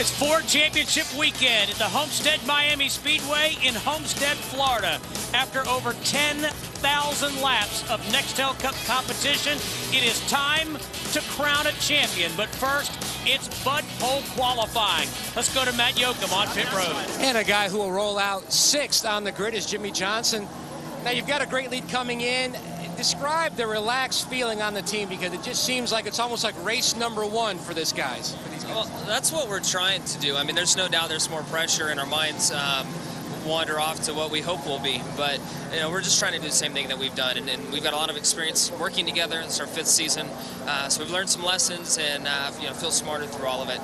It's Ford Championship weekend at the Homestead-Miami Speedway in Homestead, Florida. After over 10,000 laps of Nextel Cup competition, it is time to crown a champion. But first, it's Bud Pole qualifying. Let's go to Matt Yoakum on pit road. And a guy who will roll out sixth on the grid is Jimmie Johnson. Now, you've got a great lead coming in. Describe the relaxed feeling on the team, because it just seems like it's almost like race number one for these guys. Well, that's what we're trying to do. I mean, there's no doubt there's more pressure, and our minds wander off to what we hope will be. But, you know, we're just trying to do the same thing that we've done, and we've got a lot of experience working together. It's our 5th season, so we've learned some lessons and, you know, feel smarter through all of it.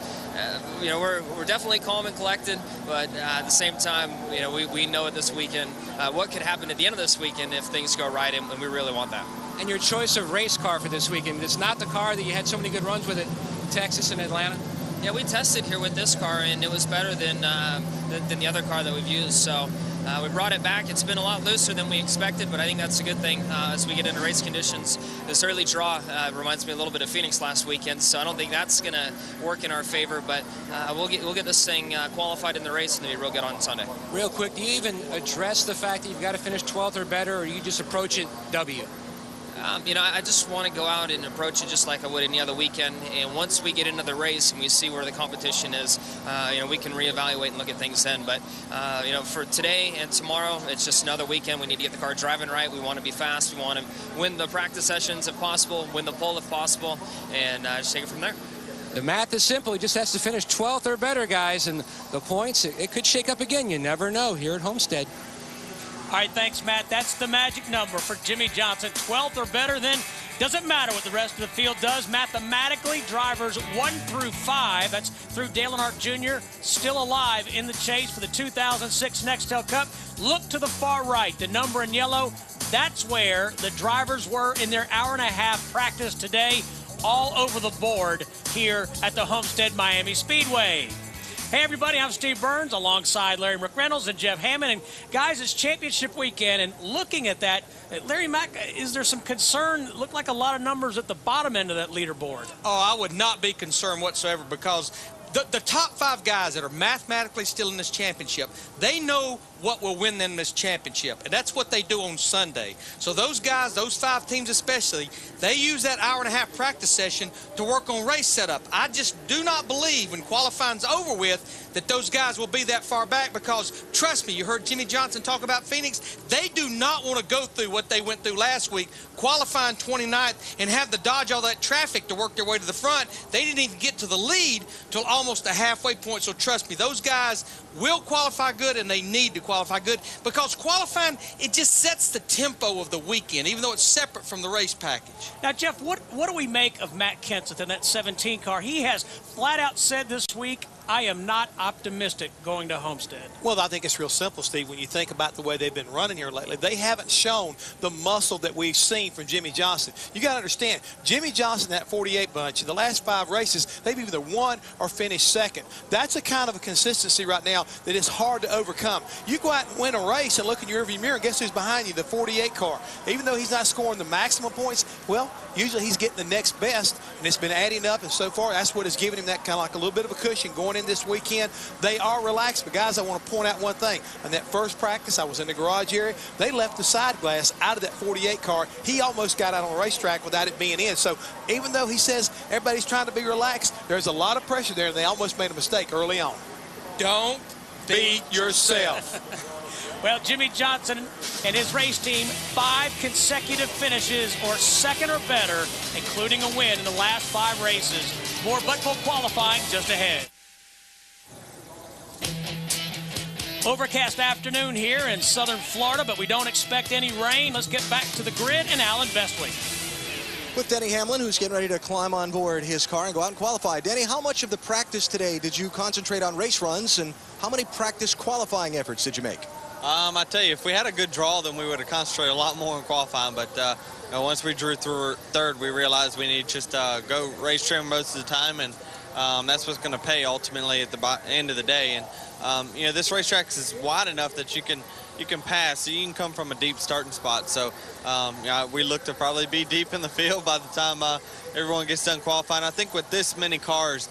You know, we're definitely calm and collected, but at the same time, you know, we know at this weekend what could happen at the end of this weekend if things go right, and we really want that. And your choice of race car for this weekend, it's not the car that you had so many good runs with at Texas and Atlanta? Yeah, we tested here with this car, and it was better than the other car that we've used. So we brought it back. It's been a lot looser than we expected, but I think that's a good thing as we get into race conditions. This early draw reminds me a little bit of Phoenix last weekend, so I don't think that's going to work in our favor. But we'll get this thing qualified in the race and be real good on Sunday. Real quick, do you even address the fact that you've got to finish 12th or better, or you just approach it W? You know, I just want to go out and approach it just like I would any other weekend. And once we get into the race and we see where the competition is, you know, we can reevaluate and look at things then. But, you know, for today and tomorrow, it's just another weekend. We need to get the car driving right. We want to be fast. We want to win the practice sessions if possible, win the pole if possible, and just take it from there. The math is simple. He just has to finish 12th or better, guys. And the points, it could shake up again. You never know here at Homestead. All right, thanks, Matt. That's the magic number for Jimmie Johnson. 12th or better, then doesn't matter what the rest of the field does. Mathematically, drivers 1 through 5, that's through Dale Earnhardt Jr., still alive in the chase for the 2006 Nextel Cup. Look to the far right, the number in yellow. That's where the drivers were in their hour-and-a-half practice today, all over the board here at the Homestead-Miami Speedway. Hey, everybody, I'm Steve Burns alongside Larry McReynolds and Jeff Hammond. And, guys, it's championship weekend, and looking at that, Larry Mack, is there some concern? It looked like a lot of numbers at the bottom end of that leaderboard. Oh, I would not be concerned whatsoever, because the top 5 guys that are mathematically still in this championship, they know what will win them this championship, and that's what they do on Sunday. So those guys, those 5 teams especially, they use that hour-and-a-half practice session to work on race setup. I just do not believe when qualifying's over with that those guys will be that far back, because trust me, you heard Jimmie Johnson talk about Phoenix. They do not want to go through what they went through last week, qualifying 29th and have to dodge all that traffic to work their way to the front. They didn't even get to the lead till almost a halfway point. So trust me, those guys will qualify good, and they need to qualify good, because qualifying, it just sets the tempo of the weekend, even though it's separate from the race package. Now, Jeff, what do we make of Matt Kenseth in that 17 car? He has flat out said this week, I am not optimistic going to Homestead. Well, I think it's real simple, Steve. When you think about the way they've been running here lately, they haven't shown the muscle that we've seen from Jimmie Johnson. You got to understand, Jimmie Johnson, that 48 bunch, in the last 5 races, they've either won or finished second. That's a kind of a consistency right now that is hard to overcome. You go out and win a race and look in your rearview mirror, and guess who's behind you? The 48 car. Even though he's not scoring the maximum points, well, usually he's getting the next best, and it's been adding up, and so far that's what has given him that kind of like a little bit of a cushion going in this weekend. They are relaxed, but guys, I want to point out one thing. In that first practice, I was in the garage area. They left the side glass out of that 48 car. He almost got out on the racetrack without it being in. So even though he says everybody's trying to be relaxed, there's a lot of pressure there, and they almost made a mistake early on. Don't beat yourself. Well, Jimmie Johnson and his race team, 5 consecutive finishes or second or better, including a win in the last 5 races. More Bud Pole qualifying just ahead. Overcast afternoon here in southern Florida, but we don't expect any rain. Let's get back to the grid and Alan Bestwick. With Denny Hamlin, who's getting ready to climb on board his car and go out and qualify. Denny, how much of the practice today did you concentrate on race runs, and how many practice qualifying efforts did you make? I tell you, if we had a good draw, then we would have concentrated a lot more on qualifying. But you know, once we drew through third, we realized we need to just go race trim most of the time, and that's what's going to pay ultimately at the end of the day. And you know, this racetrack is wide enough that you can you can pass. So you can come from a deep starting spot. So yeah, we look to probably be deep in the field by the time everyone gets done qualifying. I think with this many cars,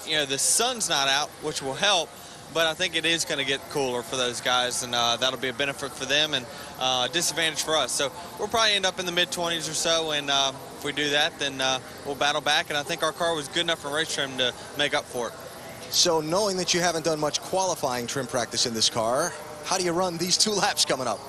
you know, the sun's not out, which will help. But I think it is going to get cooler for those guys, and that'll be a benefit for them and a disadvantage for us. So we'll probably end up in the mid-20s or so, and if we do that, then we'll battle back. And I think our car was good enough for race trim to make up for it. So knowing that you haven't done much qualifying trim practice in this car, how do you run these 2 laps coming up?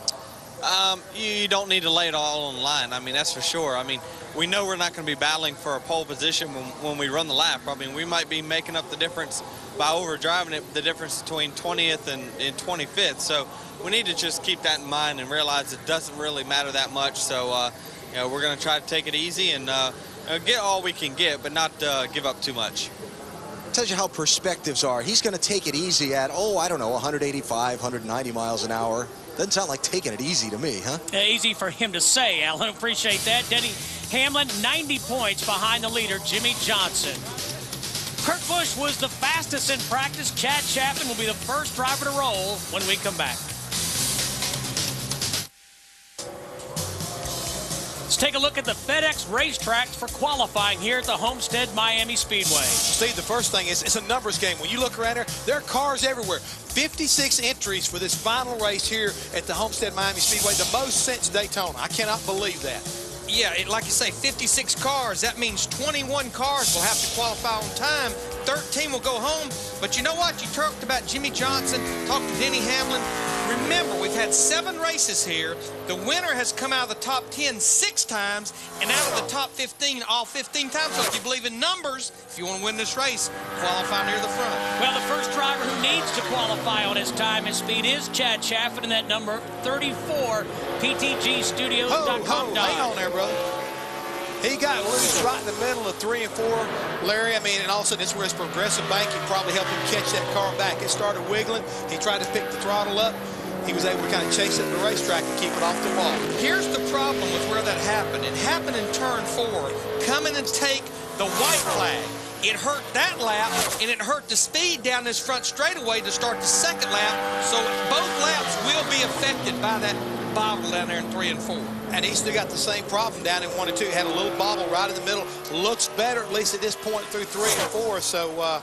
You don't need to lay it all on the line. I mean, that's for sure. I mean, we know we're not going to be battling for a pole position when we run the lap. I mean, we might be making up the difference by overdriving it, the difference between 20th and 25th. So we need to just keep that in mind and realize it doesn't really matter that much. So, you know, we're going to try to take it easy and get all we can get, but not give up too much. Tells you how perspectives are. He's going to take it easy at, oh, I don't know, 185, 190 miles an hour. Doesn't sound like taking it easy to me, huh? Easy for him to say, Alan. Appreciate that. Denny Hamlin, 90 points behind the leader, Jimmy Johnson. Kurt Busch was the fastest in practice. Chad Chapman will be the first driver to roll when we come back. Let's take a look at the FedEx racetracks for qualifying here at the Homestead-Miami Speedway. Steve, the first thing is it's a numbers game. When you look around there are cars everywhere. 56 entries for this final race here at the Homestead-Miami Speedway, the most since Daytona. I cannot believe that. Yeah, like you say, 56 cars. That means 21 cars will have to qualify on time. 13 will go home. But you know what? You talked about Jimmy Johnson, talked to Denny Hamlin. Remember, we've had 7 races here. The winner has come out of the top 10 6 times, and out of the top 15 all 15 times. So if you believe in numbers, if you want to win this race, qualify near the front. Well, the first driver who needs to qualify on his time and speed is Chad Chapman in that number 34 PTGstudios.com. Hang on there, brother. He got loose right in the middle of 3 and 4, Larry. I mean, and all of a sudden, this was progressive banking probably helped him catch that car back. It started wiggling. He tried to pick the throttle up. He was able to kind of chase it in the racetrack and keep it off the wall. Here's the problem with where that happened. It happened in turn 4. Come in and take the white flag. It hurt that lap, and it hurt the speed down this front straightaway to start the second lap. So both laps will be affected by that bobble down there in 3 and 4. And he's still got the same problem down in 1 and 2. Had a little bobble right in the middle. Looks better, at least at this point, through 3 and 4. So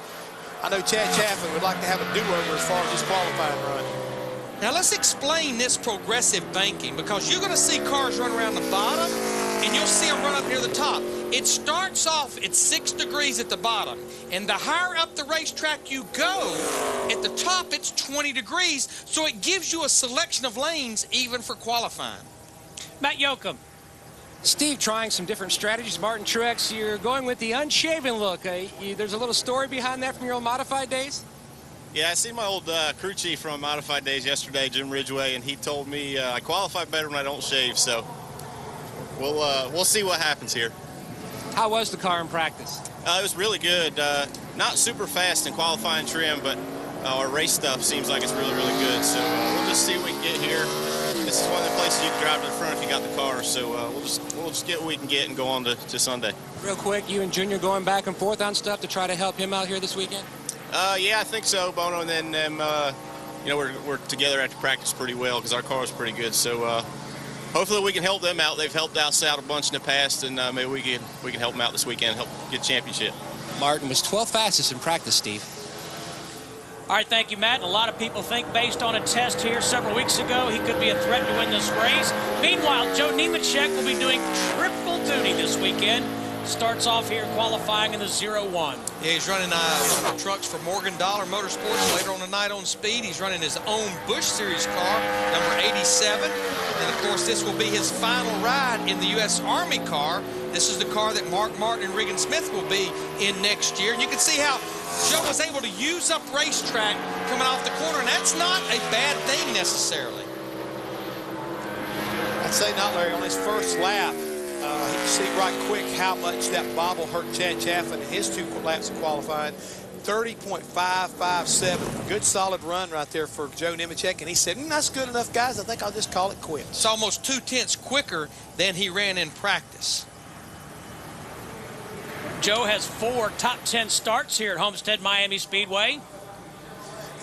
I know Chad Chapman would like to have a do-over as far as this qualifying run. Now let's explain this progressive banking, because you're going to see cars run around the bottom, and you'll see them run up near the top. It starts off at 6 degrees at the bottom, and the higher up the racetrack you go, at the top it's 20 degrees, so it gives you a selection of lanes even for qualifying. Matt Yoakum. Steve trying some different strategies. Martin Truex, you're going with the unshaven look. There's a little story behind that from your old modified days? Yeah, I seen my old crew chief from Modified Days yesterday, Jim Ridgway, and he told me I qualify better when I don't shave. So we'll see what happens here. How was the car in practice? It was really good. Not super fast in qualifying trim, but our race stuff seems like it's really, really good. So we'll just see what we can get here. This is one of the places you can drive to the front if you got the car. So we'll just get what we can get and go on to Sunday. Real quick, you and Junior going back and forth on stuff to try to help him out here this weekend? Yeah, I think so. Bono and then them, you know, we're together after practice pretty well because our car is pretty good. So hopefully we can help them out. They've helped us out a bunch in the past, and maybe we can help them out this weekend and help get a championship. Martin was 12th fastest in practice, Steve. All right, thank you, Matt. A lot of people think, based on a test here several weeks ago, he could be a threat to win this race. Meanwhile, Joe Nemechek will be doing triple duty this weekend. Starts off here qualifying in the 0-1. Yeah, he's running trucks for Morgan Dollar Motorsports later on tonight on speed. He's running his own Busch Series car, number 87. And, of course, this will be his final ride in the U.S. Army car. This is the car that Mark Martin and Regan Smith will be in next year. And you can see how Joe was able to use up racetrack coming off the corner, and that's not a bad thing necessarily. I'd say not, Larry. On his first lap, you can see right quick how much that bobble hurt Chad Chapman in his 2 laps of qualifying. 30.557. Good solid run right there for Joe Nemechek. And he said, that's good enough, guys. I think I'll just call it quits. It's almost 0.2 quicker than he ran in practice. Joe has 4 top 10 starts here at Homestead-Miami Speedway.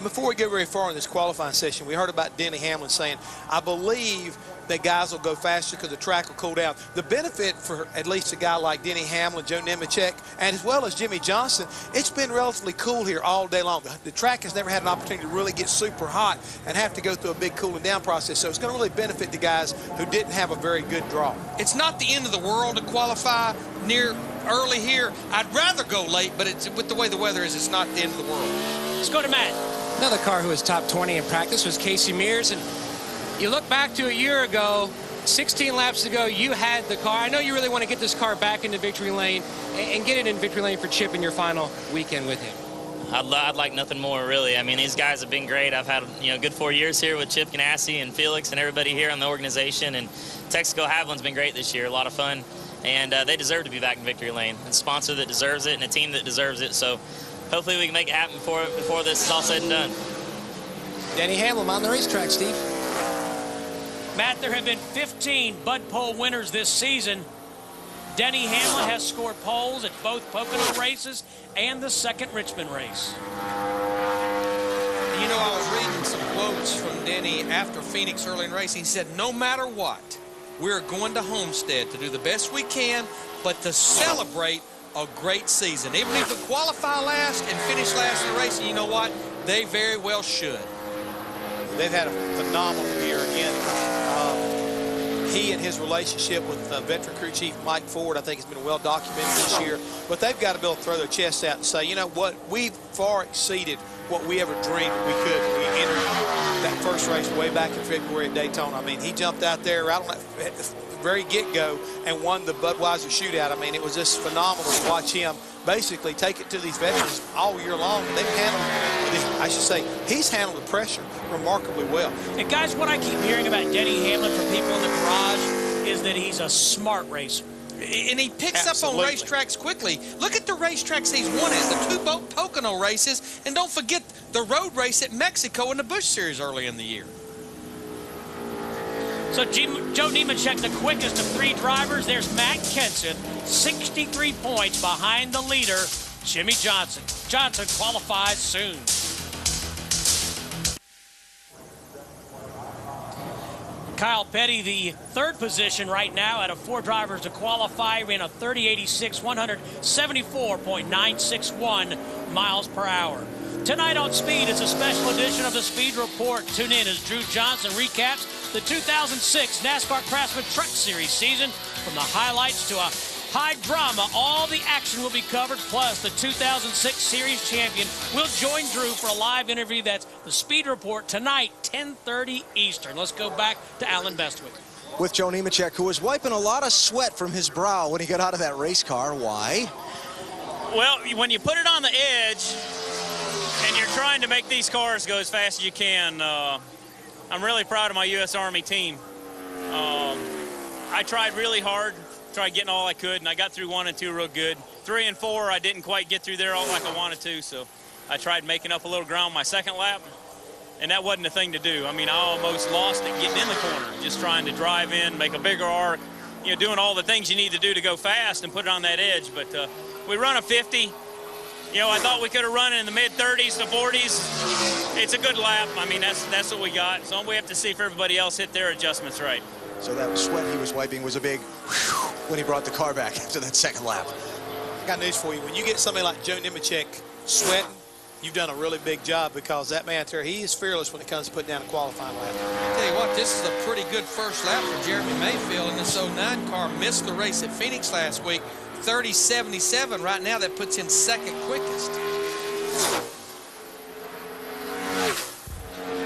And before we get very far in this qualifying session, we heard about Denny Hamlin saying, I believe that guys will go faster because the track will cool down. The benefit for at least a guy like Denny Hamlin, Joe Nemechek, and as well as Jimmy Johnson, it's been relatively cool here all day long. The track has never had an opportunity to really get super hot and have to go through a big cooling down process. So it's going to really benefit the guys who didn't have a very good draw. It's not the end of the world to qualify near early here. I'd rather go late, but it's, with the way the weather is, it's not the end of the world. Let's go to Matt. Another car who was top 20 in practice was Casey Mears. And you look back to a year ago, 16 laps ago, you had the car. I know you really want to get this car back into victory lane and get it in victory lane for Chip in your final weekend with him. I'd like nothing more, really. I mean, these guys have been great. I've had, good 4 years here with Chip Ganassi and Felix and everybody here on the organization. And Texaco Haviland's been great this year, a lot of fun. And they deserve to be back in victory lane. It's a sponsor that deserves it and a team that deserves it. So hopefully we can make it happen before this is all said and done. Denny Hamlin on the racetrack, Steve. Matt, there have been 15 Bud Pole winners this season. Denny Hamlin has scored poles at both Pocono races and the second Richmond race. You know, I was reading some quotes from Denny after Phoenix early in racing. He said, no matter what, we're going to Homestead to do the best we can, but to celebrate a great season. Even if we qualify last and finish last in the race, you know what? They very well should. They've had a phenomenal year again. He and his relationship with veteran crew chief Mike Ford, I think, has been well documented this year. But they've got to be able to throw their chests out and say, you know what, we've far exceeded what we ever dreamed we could when we entered that first race way back in February at Daytona. I mean, he jumped out there right on that very get-go and won the Budweiser shootout. I mean, it was just phenomenal to watch him basically take it to these veterans all year long. And they've handled, I should say, he's handled the pressure remarkably well. And guys, what I keep hearing about Denny Hamlin from people in the garage is that he's a smart racer. And he picks up on racetracks quickly. Look at the racetracks he's won at, the two Pocono races, and don't forget the road race at Mexico in the Busch Series early in the year. So Joe Nemechek, the quickest of three drivers. There's Matt Kenseth, 63 points behind the leader, Jimmy Johnson. Johnson qualifies soon. Kyle Petty, the third position right now out of four drivers to qualify, ran a 30.86, 174.961 miles per hour. Tonight on Speed, it's a special edition of the Speed Report. Tune in as Drew Johnson recaps the 2006 NASCAR Craftsman Truck Series season. From the highlights to a high drama, all the action will be covered. Plus, the 2006 Series champion will join Drew for a live interview. That's the Speed Report tonight, 10:30 Eastern. Let's go back to Alan Bestwick. With Joe Nemechek, who was wiping a lot of sweat from his brow when he got out of that race car. Why? Well, when you put it on the edge and you're trying to make these cars go as fast as you can, I'm really proud of my U.S. Army team. I tried really hard, tried getting all I could, and I got through 1 and 2 real good. 3 and 4, I didn't quite get through there all like I wanted to, so I tried making up a little ground my second lap, and that wasn't the thing to do. I mean, I almost lost it getting in the corner, just trying to drive in, make a bigger arc, doing all the things you need to do to go fast and put it on that edge. But we run a 50. I thought we could have run it in the mid-30s to 40s. It's a good lap. I mean, that's what we got. So we have to see if everybody else hit their adjustments right. So that sweat he was wiping was a big whew when he brought the car back after that second lap. I got news for you. When you get somebody like Joe Nemechek sweating, you've done a really big job, because that man there, he is fearless when it comes to putting down a qualifying lap. I tell you what, this is a pretty good first lap for Jeremy Mayfield in this 09 car. Missed the race at Phoenix last week. 30.77 right now. That puts him second quickest.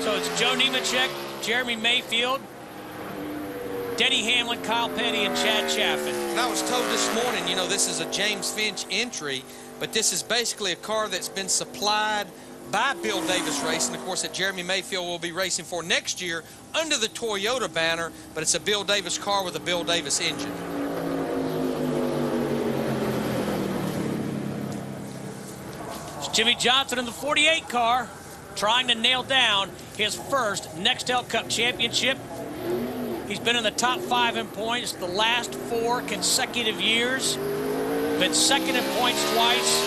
So it's Joe Nemechek, Jeremy Mayfield, Denny Hamlin, Kyle Petty, and Chad Chaffin. And I was told this morning, this is a James Finch entry, but this is basically a car that's been supplied by Bill Davis Racing, of course, that Jeremy Mayfield will be racing for next year under the Toyota banner, but it's a Bill Davis car with a Bill Davis engine. It's Jimmy Johnson in the 48 car, trying to nail down his first Nextel Cup championship. He's been in the top 5 in points the last 4 consecutive years. Been second in points twice.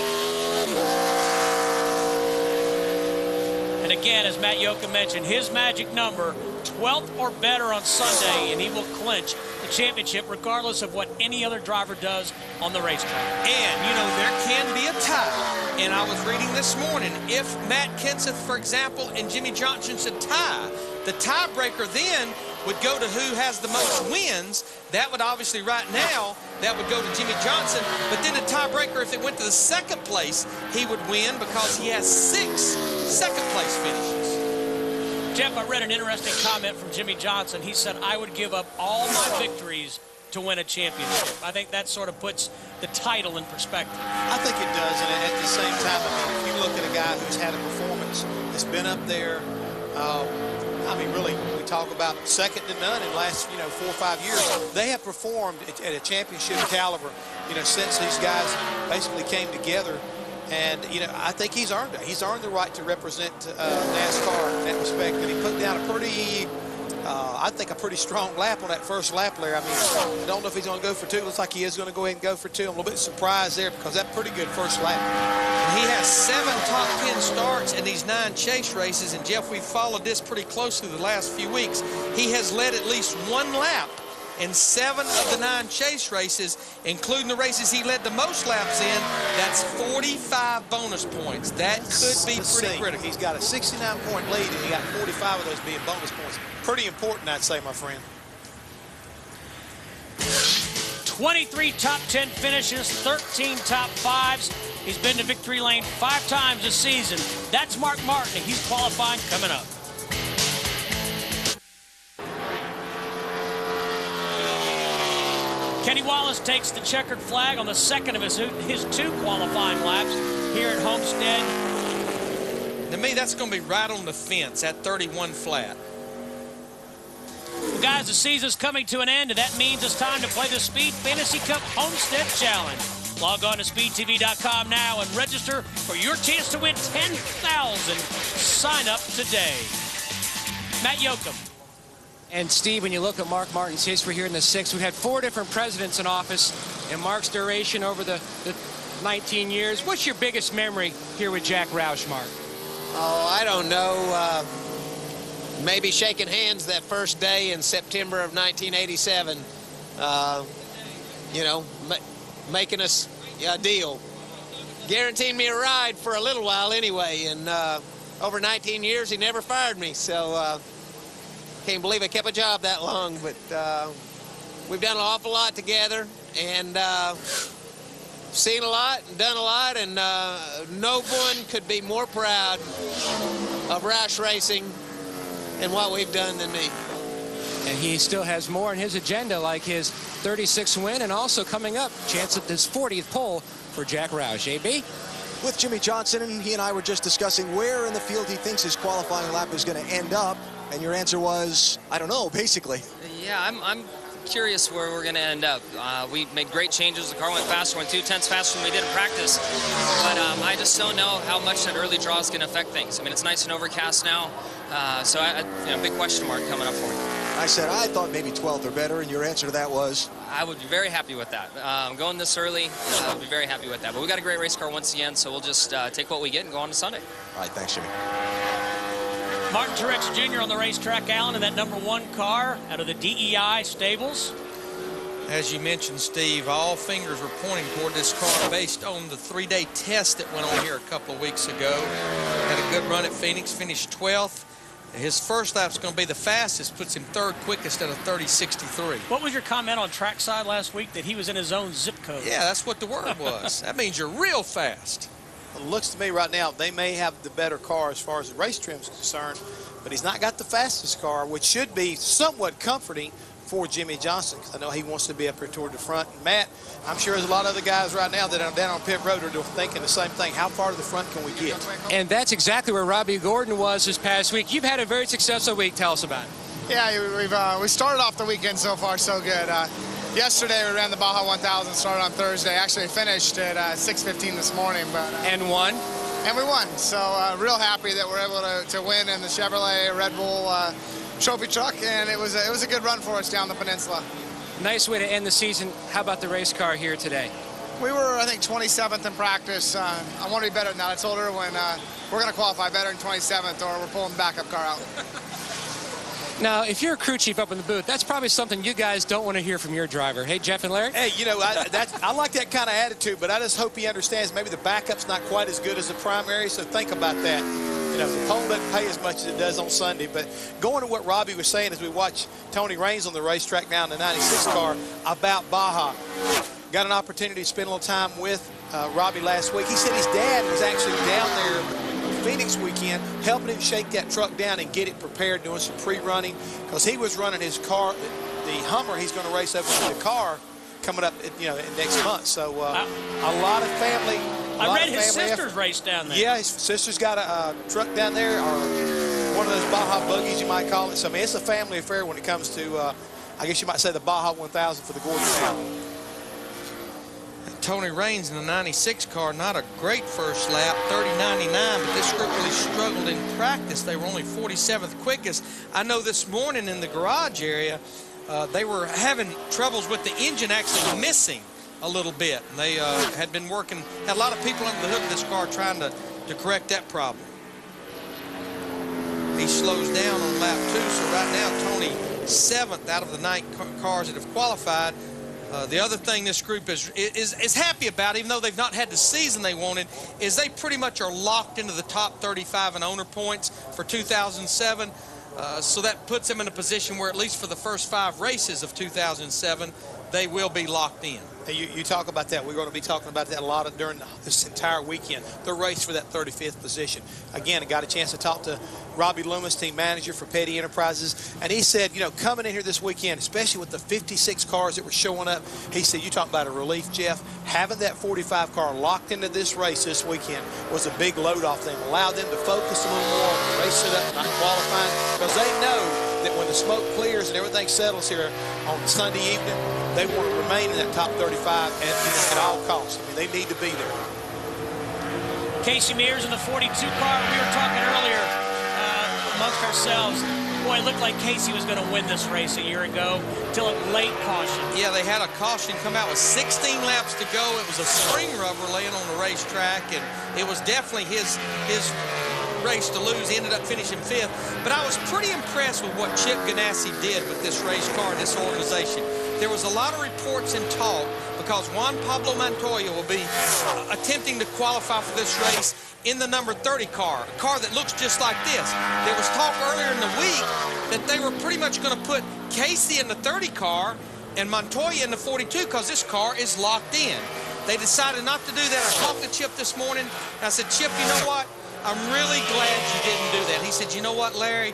And again, as Matt Yoakum mentioned, his magic number, 12th or better on Sunday, and he will clinch the championship regardless of what any other driver does on the racetrack. And, you know, there can be a tie. And I was reading this morning, if Matt Kenseth, for example, and Jimmy Johnson should tie, the tiebreaker then would go to who has the most wins. That would obviously, right now, that would go to Jimmy Johnson. But then the tiebreaker, if it went to the second place, he would win because he has 6 second-place finishes. Jeff, I read an interesting comment from Jimmy Johnson. He said, I would give up all my victories to win a championship. I think that sort of puts the title in perspective. I think it does, and at the same time, I mean, if you look at a guy who's had a performance that's been up there, I mean, really, we talk about second to none in the last, 4 or 5 years. They have performed at a championship caliber, since these guys basically came together. And, I think he's earned it. He's earned the right to represent NASCAR in that respect. And he put down a pretty, I think, a pretty strong lap on that first lap there. I mean, I don't know if he's going to go for 2. Looks like he is going to go ahead and go for 2. I'm a little bit surprised there because that's pretty good first lap. He has 7 top 10 starts in these 9 chase races. And, Jeff, we've followed this pretty closely the last few weeks. He has led at least 1 lap in 7 of the 9 chase races, including the races he led the most laps in. That's 45 bonus points. That could be pretty critical. He's got a 69-point lead, and he got 45 of those being bonus points. Pretty important, I'd say, my friend. 23 top 10 finishes, 13 top 5s. He's been to victory lane 5 times this season. That's Mark Martin. He's qualifying coming up. Kenny Wallace takes the checkered flag on the second of his 2 qualifying laps here at Homestead. To me, that's going to be right on the fence at 31 flat. Well, guys, the season's coming to an end, and that means it's time to play the Speed Fantasy Cup Homestead Challenge. Log on to speedtv.com now and register for your chance to win $10,000. Sign up today. Matt Yoakum. And, Steve, when you look at Mark Martin's history here in the 6th, we've had 4 different presidents in office in Mark's duration over the 19 years. What's your biggest memory here with Jack Roush, Mark? Oh, I don't know. Maybe shaking hands that first day in September of 1987. Making us a deal. Guaranteeing me a ride for a little while anyway. And over 19 years, he never fired me. So... can't believe I kept a job that long, but we've done an awful lot together and seen a lot and done a lot, and no one could be more proud of Roush Racing and what we've done than me. And he still has more on his agenda, like his 36th win, and also coming up, chance at his 40th pole for Jack Roush. AB? With Jimmy Johnson, and he and I were just discussing where in the field he thinks his qualifying lap is going to end up. And your answer was, I don't know, basically. Yeah, I'm curious where we're going to end up. We made great changes. The car went faster, went 2/10 faster than we did in practice. But I just don't know how much that early draw is going to affect things. I mean, it's nice and overcast now. So, big question mark coming up for me. I said I thought maybe 12th or better, and your answer to that was? I would be very happy with that. Going this early, I would be very happy with that. But we got a great race car once again, so we'll just take what we get and go on to Sunday. All right, thanks, Jimmy. Martin Truex Jr. on the racetrack, Alan, in that #1 car out of the DEI stables. As you mentioned, Steve, all fingers were pointing toward this car based on the 3-day test that went on here a couple of weeks ago. Had a good run at Phoenix, finished 12th. His first lap's going to be the fastest, puts him 3rd quickest at a 30.63. What was your comment on trackside last week that he was in his own zip code? Yeah, that's what the word was. That means you're real fast. It looks to me right now they may have the better car as far as the race trim is concerned, but he's not got the fastest car, which should be somewhat comforting for Jimmy Johnson, because I know he wants to be up here toward the front. And Matt, I'm sure there's a lot of other guys right now that are down on pit road are thinking the same thing. How far to the front can we get? And that's exactly where Robbie Gordon was this past week. You've had a very successful week. Tell us about it. Yeah, we started off the weekend so far so good. Yesterday we ran the Baja 1000, started on Thursday. Actually finished at 6:15 this morning, but and won. And we won. So real happy that we're able to win in the Chevrolet Red Bull trophy truck, and it was a good run for us down the peninsula. Nice way to end the season. How about the race car here today? We were, I think, 27th in practice. I want to be better than that. I told her when we're going to qualify better than 27th or we're pulling the backup car out. Now, if you're a crew chief up in the booth, that's probably something you guys don't want to hear from your driver. Hey, Jeff and Larry? Hey, you know, I like that kind of attitude, but I just hope he understands maybe the backup's not quite as good as the primary, so think about that. You know, the pole doesn't pay as much as it does on Sunday, but going to what Robbie was saying as we watch Tony Raines on the racetrack now in the 96 car about Baja. Got an opportunity to spend a little time with Robbie last week. He said his dad was actually down there Phoenix weekend, helping him shake that truck down and get it prepared, doing some pre-running, because he was running his car, the Hummer he's going to race over to the car coming up, you know, next month. So a lot of family. I read his sister's race down there. Yeah, his sister's got a truck down there, or one of those Baja buggies you might call it. So I mean, it's a family affair when it comes to, I guess you might say, the Baja 1000 for the Gordon family. Tony Raines in the 96 car, not a great first lap, 30.99, but this group really struggled in practice. They were only 47th quickest. I know this morning in the garage area, they were having troubles with the engine actually missing a little bit. They had been working, had a lot of people under the hood of this car trying to correct that problem. He slows down on lap 2, so right now Tony 7th out of the 9 cars that have qualified. The other thing this group is happy about, even though they've not had the season they wanted, is they pretty much are locked into the top 35 in owner points for 2007. So that puts them in a position where at least for the first 5 races of 2007, they will be locked in. You talk about that. We're going to be talking about that a lot during this entire weekend, the race for that 35th position. Again, I got a chance to talk to Robbie Loomis, team manager for Petty Enterprises, and he said, you know, coming in here this weekend, especially with the 56 cars that were showing up, he said, you talk about a relief, Jeff. Having that 45 car locked into this race this weekend was a big load off them. Allowed them to focus a little more on the race setup, not qualifying, because they know that when the smoke clears and everything settles here on Sunday evening, they want to remain in that top 35 at all costs. I mean, they need to be there. Casey Mears in the 42 car. We were talking earlier amongst ourselves. Boy, it looked like Casey was going to win this race a year ago till a late caution. Yeah, they had a caution come out with 16 laps to go. It was a spring rubber laying on the racetrack, and it was definitely his race to lose. He ended up finishing 5th. But I was pretty impressed with what Chip Ganassi did with this race car and this organization. There was a lot of reports and talk because Juan Pablo Montoya will be attempting to qualify for this race in the number 30 car, a car that looks just like this. There was talk earlier in the week that they were pretty much going to put Casey in the 30 car and Montoya in the 42 because this car is locked in. They decided not to do that. I talked to Chip this morning, and I said, Chip, you know what? I'm really glad you didn't do that. He said, you know what, Larry?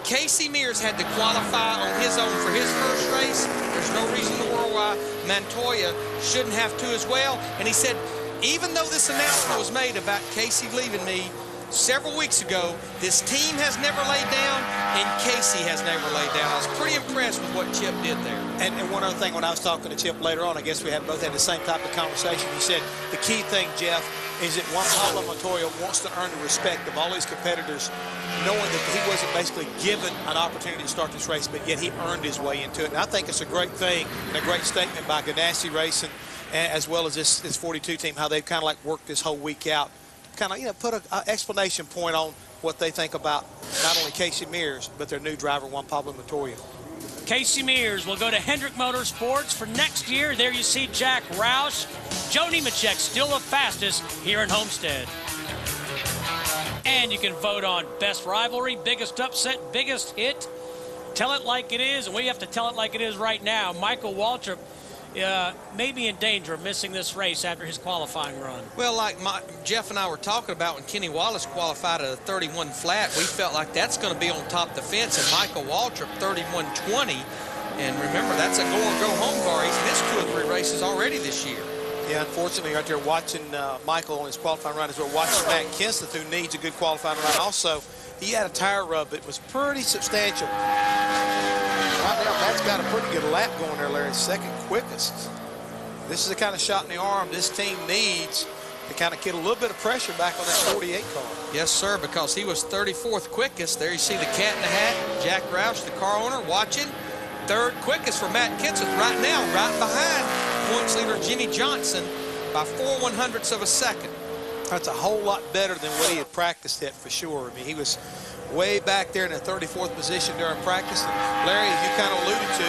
Casey Mears had to qualify on his own for his first race. There's no reason in the world why Montoya shouldn't have to as well. And he said, even though this announcement was made about Casey leaving me several weeks ago, this team has never laid down, and Casey has never laid down. I was pretty impressed with what Chip did there. And one other thing, when I was talking to Chip later on, I guess we both had the same type of conversation. He said the key thing, Jeff, is that Juan Pablo Montoya wants to earn the respect of all his competitors, knowing that he wasn't basically given an opportunity to start this race, but yet he earned his way into it. And I think it's a great thing and a great statement by Ganassi Racing, as well as this 42 team, how they've kind of like worked this whole week out, kind of, you know, put an explanation point on what they think about not only Casey Mears, but their new driver, Juan Pablo Montoya. Casey Mears will go to Hendrick Motorsports for next year. There you see Jack Roush. Joe Nemechek still the fastest here in Homestead. And you can vote on best rivalry, biggest upset, biggest hit. Tell it like it is, and we have to tell it like it is right now. Michael Waltrip may be in danger of missing this race after his qualifying run. Well, like Jeff and I were talking about when Kenny Wallace qualified at a 31 flat, we felt like that's going to be on top of the fence, and Michael Waltrip 31.20. And remember, that's a go-or-go-home car. He's missed 2 or 3 races already this year. Yeah, unfortunately, right there watching Michael on his qualifying run as well, watching Matt Kenseth, who needs a good qualifying run. Also, he had a tire rub that was pretty substantial. Right now, Matt's got a pretty good lap going there, Larry, second quickest. This is the kind of shot in the arm this team needs to kind of get a little bit of pressure back on that 48 car. Yes, sir, because he was 34th quickest. There you see the cat in the hat, Jack Roush, the car owner, watching. 3rd quickest for Matt Kenseth right now, right behind points leader Jimmy Johnson by 4/100ths of a second. That's a whole lot better than what he had practiced at for sure. I mean, he was way back there in the 34th position during practice. And Larry, as you kind of alluded to,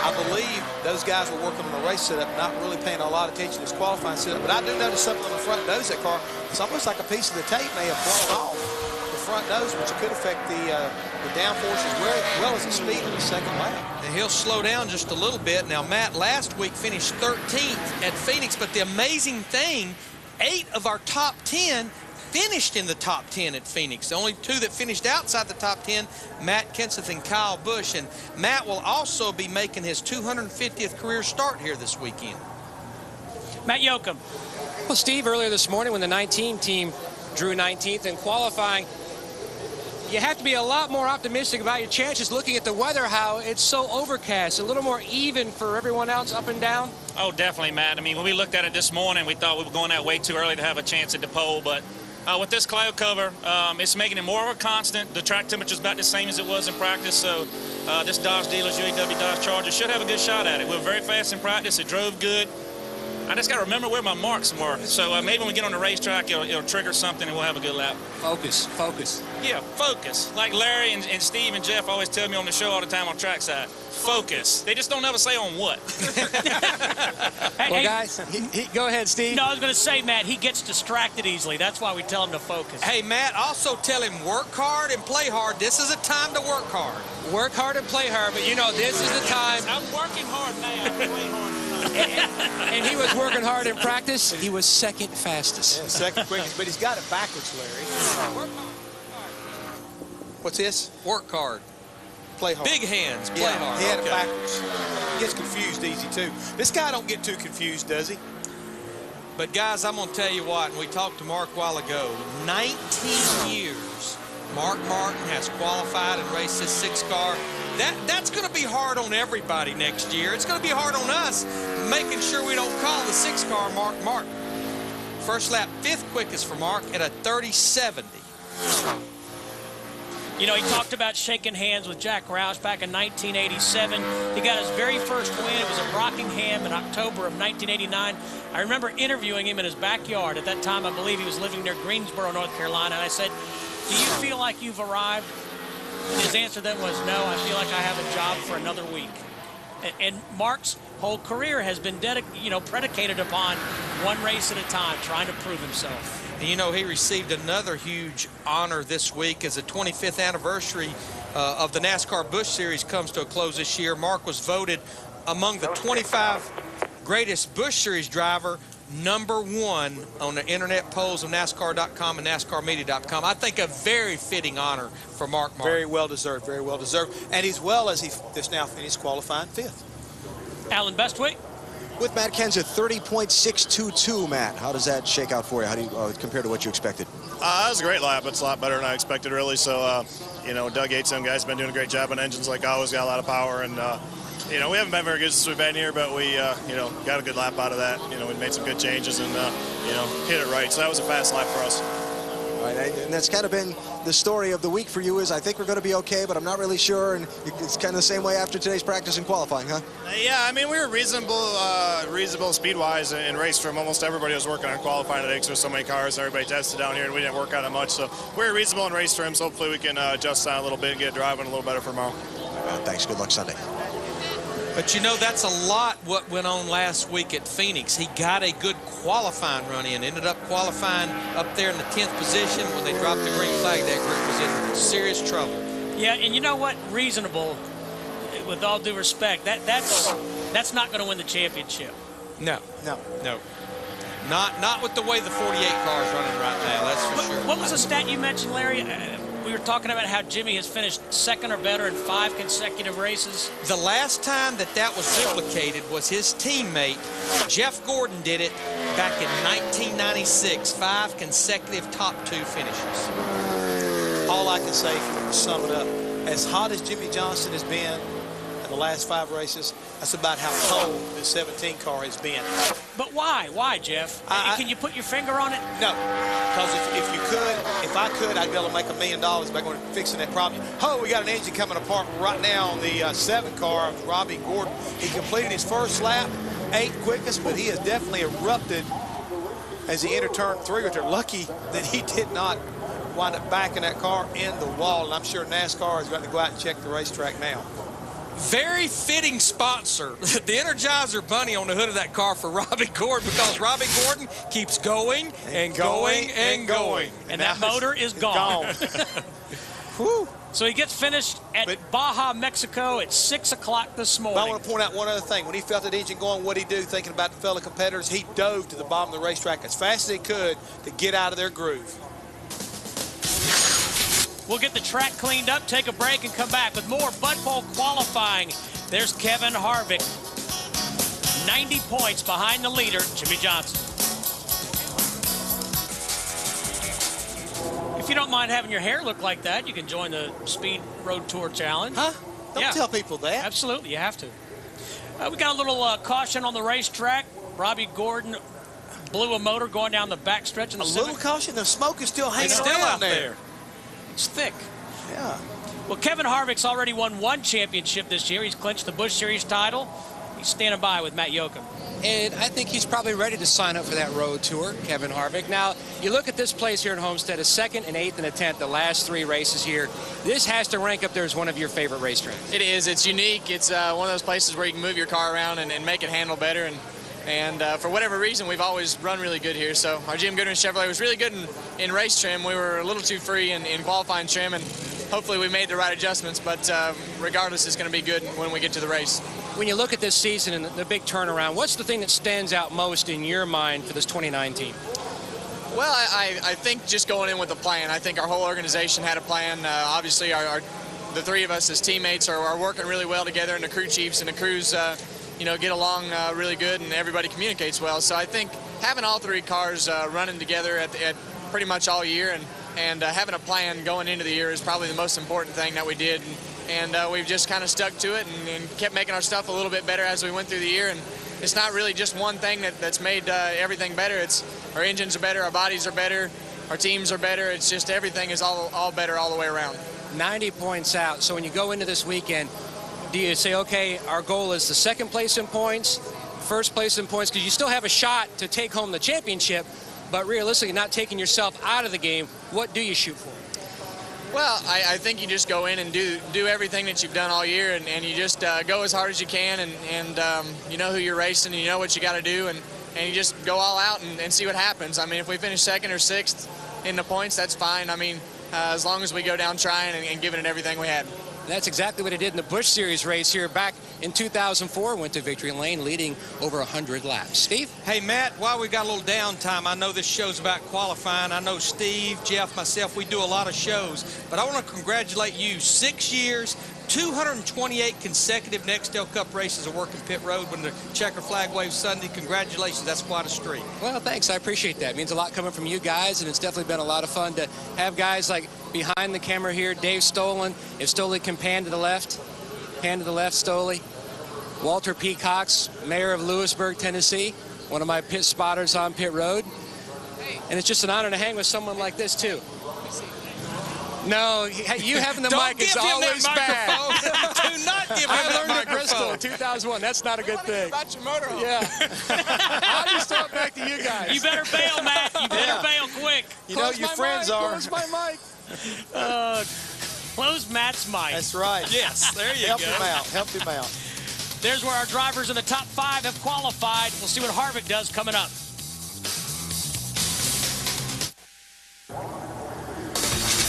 I believe those guys were working on the race setup, not really paying a lot of attention to his qualifying setup. But I do notice something on the front nose of that car. It's almost like a piece of the tape may have blown off the front nose, which could affect the downforce as well as the speed in the second lap. And he'll slow down just a little bit. Now, Matt last week finished 13th at Phoenix, but the amazing thing, 8 of our top 10 finished in the top 10 at Phoenix. The only 2 that finished outside the top 10, Matt Kenseth and Kyle Busch. And Matt will also be making his 250th career start here this weekend. Matt Yoakum. Well, Steve, earlier this morning when the 19 team drew 19th in qualifying, you have to be a lot more optimistic about your chances looking at the weather, how it's so overcast, a little more even for everyone else up and down. Oh, definitely, Matt. I mean, when we looked at it this morning, we thought we were going out way too early to have a chance at the pole, but with this cloud cover, it's making it more of a constant. The track temperature is about the same as it was in practice, so this Dodge dealer's UAW Dodge Charger should have a good shot at it. We were very fast in practice. It drove good. I just got to remember where my marks were. So maybe when we get on the racetrack, it'll trigger something and we'll have a good lap. Focus. Yeah, focus. Like Larry and Steve and Jeff always tell me on the show all the time on trackside. Focus. They just don't ever say on what. Well, guys, go ahead, Steve. No, I was going to say, Matt, he gets distracted easily. That's why we tell him to focus. Hey, Matt, also tell him work hard and play hard. This is a time to work hard. Work hard and play hard, but you know, this is the time. I'm working hard now. Play hard. And he was working hard in practice. He was second fastest. Yeah, second quickest, but he's got it backwards, Larry. What's this? Work hard. Play hard. Big hands, play hard. He had it backwards. Gets confused easy, too. This guy don't get too confused, does he? But, guys, I'm going to tell you what, and we talked to Mark a while ago, 19 years Mark Martin has qualified and raced this 6 car. That's going to be hard on everybody next year. It's going to be hard on us making sure we don't call the 6 car Mark Martin. First lap, 5th quickest for Mark at a 30.70. You know, he talked about shaking hands with Jack Roush back in 1987. He got his very first win. It was at Rockingham in October of 1989. I remember interviewing him in his backyard. At that time, I believe he was living near Greensboro, North Carolina. And I said, do you feel like you've arrived? And his answer then was, no, I feel like I have a job for another week. And Mark's whole career has been predicated upon one race at a time, trying to prove himself. And you know, he received another huge honor this week as the 25th anniversary of the NASCAR Busch Series comes to a close this year. Mark was voted among the 25 greatest Busch Series driver, #1 on the internet polls of NASCAR.com and NASCARmedia.com. I think a very fitting honor for Mark Martin. Very well deserved, very well deserved. And as well as he just now finished qualifying 5th. Alan Bestwick. With Matt Kenseth, 30.622, Matt. How does that shake out for you? How do you compare to what you expected? That was a great lap. It's a lot better than I expected, really. So, you know, Doug Yates and them guys have been doing a great job on engines like always, got a lot of power. And, you know, we haven't been very good since we've been here, but we, you know, got a good lap out of that. You know, we made some good changes and, you know, hit it right. So that was a fast lap for us. All right, and that's kind of been the story of the week for you is I think we're going to be okay, but I'm not really sure. And it's kind of the same way after today's practice and qualifying, huh? Yeah, I mean, we were reasonable speed-wise and raced from almost everybody was working on qualifying today because there's so many cars. Everybody tested down here, and we didn't work on it much. So we were reasonable in race trims. Hopefully we can adjust on a little bit and get driving a little better for tomorrow. Thanks. Good luck Sunday. But, you know, that's a lot what went on last week at Phoenix. He got a good qualifying run in, ended up qualifying up there in the 10th position. When they dropped the green flag, that group was in serious trouble. Yeah, and you know what? Reasonable, with all due respect, that's not going to win the championship. No. Not with the way the 48 car is running right now, that's for sure. What was the stat you mentioned, Larry? We were talking about how Jimmy has finished 2nd or better in 5 consecutive races. The last time that was duplicated was his teammate, Jeff Gordon, did it back in 1996, 5 consecutive top 2 finishes. All I can say, to sum it up, as hot as Jimmy Johnson has been in the last 5 races, that's about how cold the 17 car has been. But why? Why, Jeff? Can you put your finger on it? No, because if I could, I'd be able to make $1 million by going and fixing that problem. Oh, we got an engine coming apart right now on the 7 car of Robbie Gordon. He completed his first lap, 8th quickest, but he has definitely erupted as he entered turn 3 right there. Lucky that he did not wind up backing that car in the wall, and I'm sure NASCAR is going to go out and check the racetrack now. Very fitting sponsor, the Energizer Bunny on the hood of that car for Robbie Gordon, because Robbie Gordon keeps going and going and going. And that motor is gone. Whew. So he gets finished at Baja, Mexico at 6 o'clock this morning. But I want to point out one other thing. When he felt that engine going, what did he do? Thinking about the fellow competitors, he dove to the bottom of the racetrack as fast as he could to get out of their groove. We'll get the track cleaned up, take a break, and come back with more Bud Bowl qualifying. There's Kevin Harvick, 90 points behind the leader, Jimmy Johnson. If you don't mind having your hair look like that, you can join the Speed Road Tour Challenge. Huh? Don't tell people that. Absolutely, you have to. We got a little caution on the racetrack. Robbie Gordon blew a motor going down the backstretch. A little caution? The smoke is still hanging around out there. It's thick. Yeah. Well, Kevin Harvick's already won 1 championship this year. He's clinched the Busch Series title. He's standing by with Matt Yoakum. And I think he's probably ready to sign up for that road tour, Kevin Harvick. Now, you look at this place here in Homestead, a 2nd, an 8th, and a 10th, the last 3 races here. This has to rank up there as one of your favorite racetracks. It is. It's unique. It's one of those places where you can move your car around and make it handle better. And for whatever reason, we've always run really good here. So our Jim Goodwin Chevrolet was really good in race trim. We were a little too free in qualifying trim, and hopefully we made the right adjustments. But regardless, it's going to be good when we get to the race. When you look at this season and the big turnaround, what's the thing that stands out most in your mind for this 2019? Well, I think just going in with a plan. I think our whole organization had a plan. Obviously, the 3 of us as teammates are working really well together, and the crew chiefs and the crews get along really good, and everybody communicates well. So I think having all 3 cars running together at pretty much all year and having a plan going into the year is probably the most important thing that we did. And we've just kind of stuck to it and kept making our stuff a little bit better as we went through the year. And it's not really just one thing that's made everything better. It's our engines are better, our bodies are better, our teams are better. It's just everything is all better all the way around. 90 points out. So when you go into this weekend, do you say, okay, our goal is the 2nd place in points, 1st place in points, because you still have a shot to take home the championship, but realistically not taking yourself out of the game, what do you shoot for? Well, I think you just go in and do everything that you've done all year, and you just go as hard as you can, and you know who you're racing, and you know what you got to do, and you just go all out and see what happens. I mean, if we finish 2nd or 6th in the points, that's fine. I mean, as long as we go down trying and giving it everything we had. That's exactly what it did in the Busch Series race here back in 2004. Went to victory lane, leading over 100 laps. Steve? Hey, Matt, while we got a little downtime, I know this show's about qualifying. I know Steve, Jeff, myself, we do a lot of shows. But I want to congratulate you. 6 years, 228 consecutive Nextel Cup races of working pit road when the checker flag waves Sunday. Congratulations. That's quite a streak. Well, thanks. I appreciate that. It means a lot coming from you guys, and it's definitely been a lot of fun to have guys like behind the camera here, Dave Stolen. If Stoley can pan to the left, Stoley. Walter P. Cox, mayor of Lewisburg, Tennessee, one of my pit spotters on pit road. And it's just an honor to hang with someone like this, too. No, you having the mic is always bad. Do not give him I learned that at Bristol in 2001. That's not a good thing. About your motorhome. Yeah. I'll just throw it back to you guys. You better bail, Matt. You better bail quick. You know your friends are. Close my mic. Close Matt's mic. That's right. Yes, there you Help go. him out. Help him out. There's where our drivers in the top 5 have qualified. We'll see what Harvick does coming up.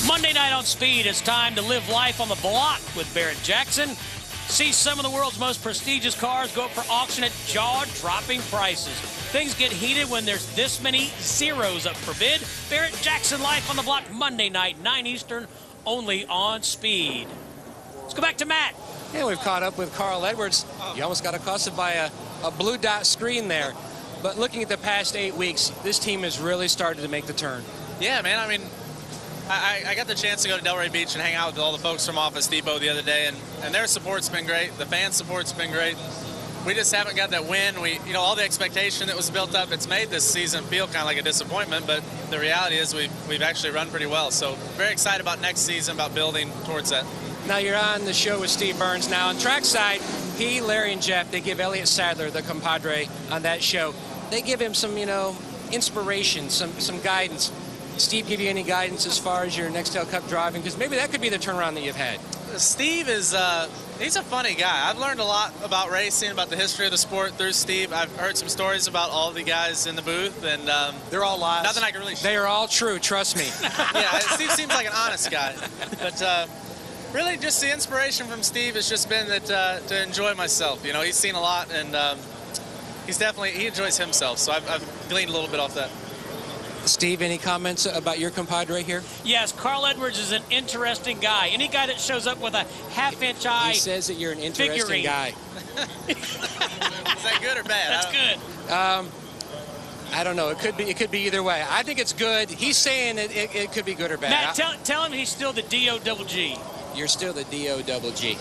Monday night on Speed, it's time to live life on the block with Barrett Jackson. See some of the world's most prestigious cars go up for auction at jaw-dropping prices. Things get heated when there's this many zeros up for bid. Barrett Jackson Life on the Block Monday night, 9 Eastern, only on Speed. Let's go back to Matt. Yeah, we've caught up with Carl Edwards. You almost got accosted by a blue dot screen there. But looking at the past 8 weeks, this team has really started to make the turn. Yeah, man, I mean, I got the chance to go to Delray Beach and hang out with all the folks from Office Depot the other day, and their support's been great. The fan support's been great. We just haven't got that win. All the expectation that was built up, it's made this season feel kind of like a disappointment, but the reality is we've actually run pretty well. So very excited about next season, about building towards that. Now you're on the show with Steve Burns. Now on trackside, he, Larry, and Jeff, they give Elliott Sadler, the compadre, on that show. They give him some, inspiration, some guidance. Steve, give you any guidance as far as your Nextel Cup driving? Because maybe that could be the turnaround that you've had. Steve is he's a funny guy. I've learned a lot about racing, about the history of the sport through Steve. I've heard some stories about all the guys in the booth, and they're all lies. Nothing I can really. They are all true. Trust me. Yeah, Steve seems like an honest guy, but really, just the inspiration from Steve has just been that to enjoy myself. You know, he's seen a lot, and he enjoys himself. So I've gleaned a little bit off that. Steve, any comments about your compadre here? Yes, Carl Edwards is an interesting guy. Any guy that shows up with a half-inch eye. He says that you're an interesting figurine. guy. Is that good or bad? That's good. I don't know. It could be either way. I think it's good. He's saying it could be good or bad. Matt, tell him he's still the D-O-double-G. You're still the D-O-double-G.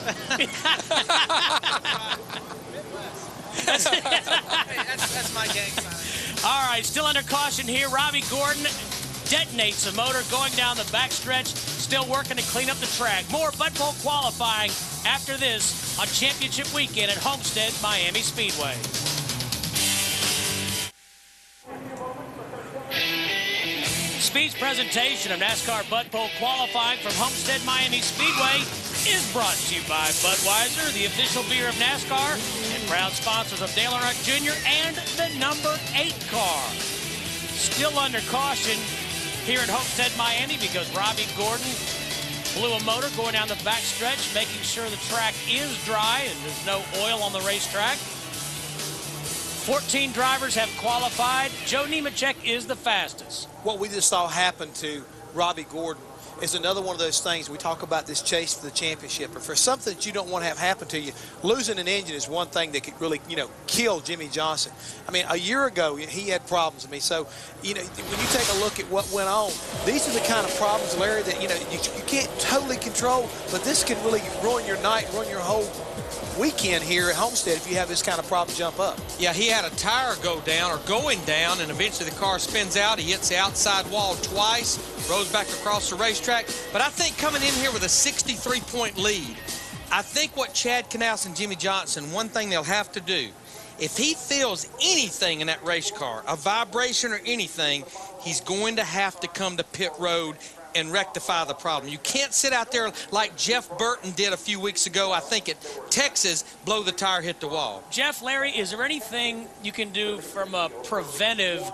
That's my gang sign. All right, still under caution here. Robbie Gordon detonates the motor going down the backstretch, still working to clean up the track. More Bud-Pole qualifying after this on Championship Weekend at Homestead-Miami Speedway. Speed's presentation of NASCAR Bud-Pole qualifying from Homestead-Miami Speedway is brought to you by Budweiser, the official beer of NASCAR, and proud sponsors of Dale Earnhardt Jr. and the number 8 car. Still under caution here at Homestead-Miami because Robbie Gordon blew a motor going down the backstretch, making sure the track is dry and there's no oil on the racetrack. 14 drivers have qualified. Joe Nemechek is the fastest. What we just saw happen to Robbie Gordon is another one of those things. We talk about this chase for the championship, or for something that you don't want to have happen to you. Losing an engine is one thing that could really, kill Jimmy Johnson. I mean, a year ago, he had problems. I mean, so, when you take a look at what went on, these are the kind of problems, Larry, that, you can't totally control, but this can really ruin your night, ruin your whole weekend here at Homestead if you have this kind of problem jump up. Yeah, he had a tire go down or going down, and eventually the car spins out. He hits the outside wall twice, rolls back across the racetrack. But I think coming in here with a 63-point lead, I think what Chad Knaus and Jimmy Johnson, one thing they'll have to do, if he feels anything in that race car, a vibration or anything, he's going to have to come to pit road and rectify the problem. You can't sit out there like Jeff Burton did a few weeks ago, I think at Texas, blow the tire, hit the wall. Jeff, Larry, is there anything you can do from a preventive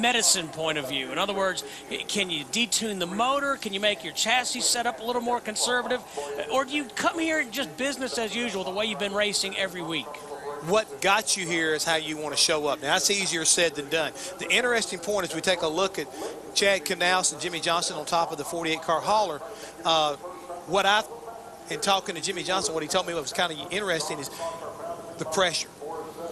medicine point of view? In other words, can you detune the motor? Can you make your chassis set up a little more conservative? Or do you come here and just business as usual, the way you've been racing every week? What got you here is how you want to show up. Now, that's easier said than done. The interesting point is we take a look at Chad Knaus and Jimmy Johnson on top of the 48-car hauler. In talking to Jimmy Johnson, what he told me was kind of interesting is the pressure.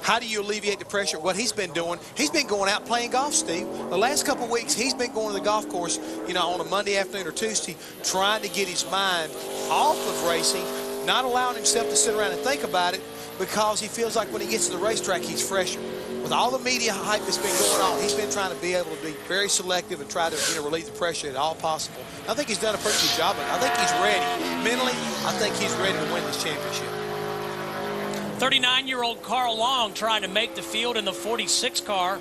How do you alleviate the pressure? What he's been doing, he's been going out playing golf, Steve. The last couple of weeks, he's been going to the golf course, on a Monday afternoon or Tuesday, trying to get his mind off of racing, not allowing himself to sit around and think about it, because he feels like when he gets to the racetrack, he's fresher. With all the media hype that's been going on, he's been trying to be able to be very selective and try to relieve the pressure at all possible. I think he's done a pretty good job of it. I think he's ready. Mentally, I think he's ready to win this championship. 39-year-old Carl Long trying to make the field in the 46 car.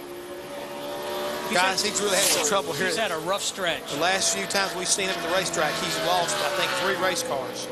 Guys, he's really had some trouble here. He's had a rough stretch. The last few times we've seen him at the racetrack, he's lost, I think, 3 race cars.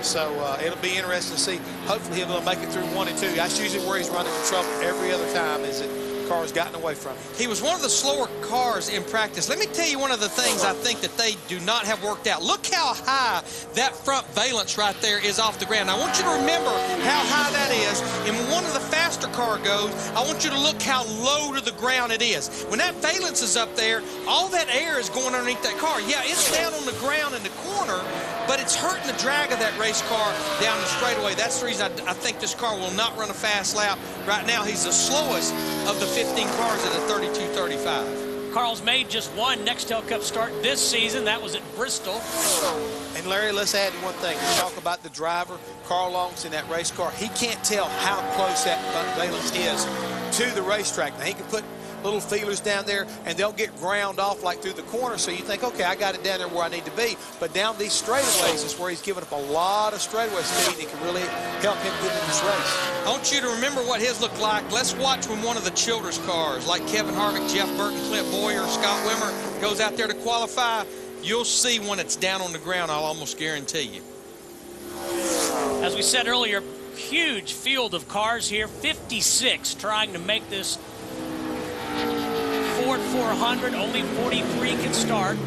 So it'll be interesting to see. Hopefully he'll make it through 1 and 2. That's usually where he's running into trouble every other time, is that the car's gotten away from him. He was one of the slower cars in practice. Let me tell you one of the things I think that they do not have worked out. Look how high that front valence right there is off the ground. I want you to remember how high that is. And when one of the faster car goes, I want you to look how low to the ground it is. When that valence is up there, all that air is going underneath that car. Yeah, it's down on the ground in the corner, but it's hurting the drag of that race car down the straightaway. That's the reason I think this car will not run a fast lap. Right now, he's the slowest of the 15 cars at a 32.35. Carl's made just one Nextel Cup start this season. That was at Bristol. And Larry, let's add one thing. We talk about the driver, Carl Long's in that race car. He can't tell how close that valence is to the racetrack. Now, he can put little feelers down there, and they'll get ground off like through the corner. So you think, okay, I got it down there where I need to be. But down these straightaways is where he's giving up a lot of straightaway speed that can really help him get in this race. I want you to remember what his looked like. Let's watch when one of the Childress cars, like Kevin Harvick, Jeff Burton, Clint Boyer, Scott Wimmer, goes out there to qualify. You'll see when it's down on the ground, I'll almost guarantee you. As we said earlier, huge field of cars here, 56 trying to make this Ford 400. Only 43 can start.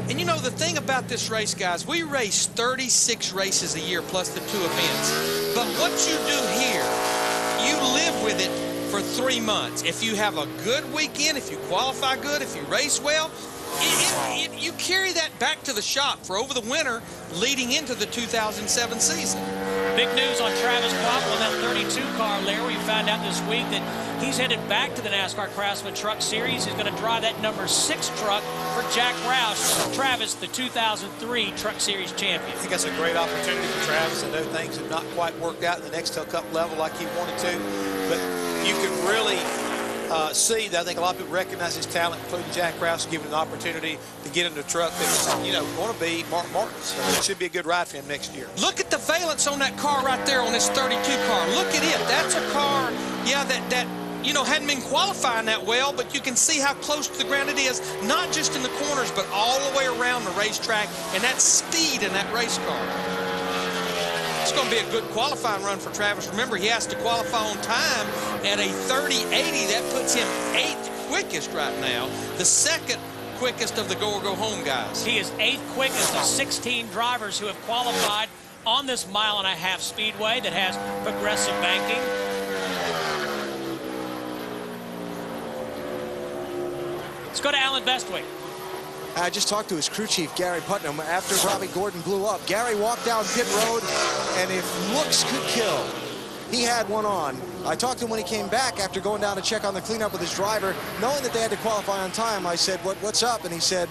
And you know, the thing about this race, guys, we race 36 races a year plus the 2 events. But what you do here, you live with it for 3 months. If you have a good weekend, if you qualify good, if you race well, you carry that back to the shop for over the winter leading into the 2007 season. Big news on Travis Kvapil in that 32 car, Larry. We found out this week that he's headed back to the NASCAR Craftsman Truck Series. He's going to drive that number 6 truck for Jack Roush. Travis, the 2003 Truck Series champion. I think that's a great opportunity for Travis. I know things have not quite worked out in the Nextel Cup level like he wanted to, but you can really see that I think a lot of people recognize his talent, including Jack Roush, giving him an opportunity to get in the truck that's, going to be Mark Martin's. So it should be a good ride for him next year. Look at the valence on that car right there on this 32 car. Look at it. That's a car, that hadn't been qualifying that well, but you can see how close to the ground it is, not just in the corners, but all the way around the racetrack, and that speed in that race car. It's going to be a good qualifying run for Travis. Remember, he has to qualify on time at a 30.80. That puts him 8th quickest right now, the 2nd quickest of the go-or-go-home guys. He is 8th quickest of 16 drivers who have qualified on this 1.5-mile speedway that has progressive banking. Let's go to Alan Bestwick. I just talked to his crew chief, Gary Putnam, after Robbie Gordon blew up. Gary walked down pit road, and if looks could kill, he had one on. I talked to him when he came back after going down to check on the cleanup with his driver. Knowing that they had to qualify on time, I said, what's up? And he said,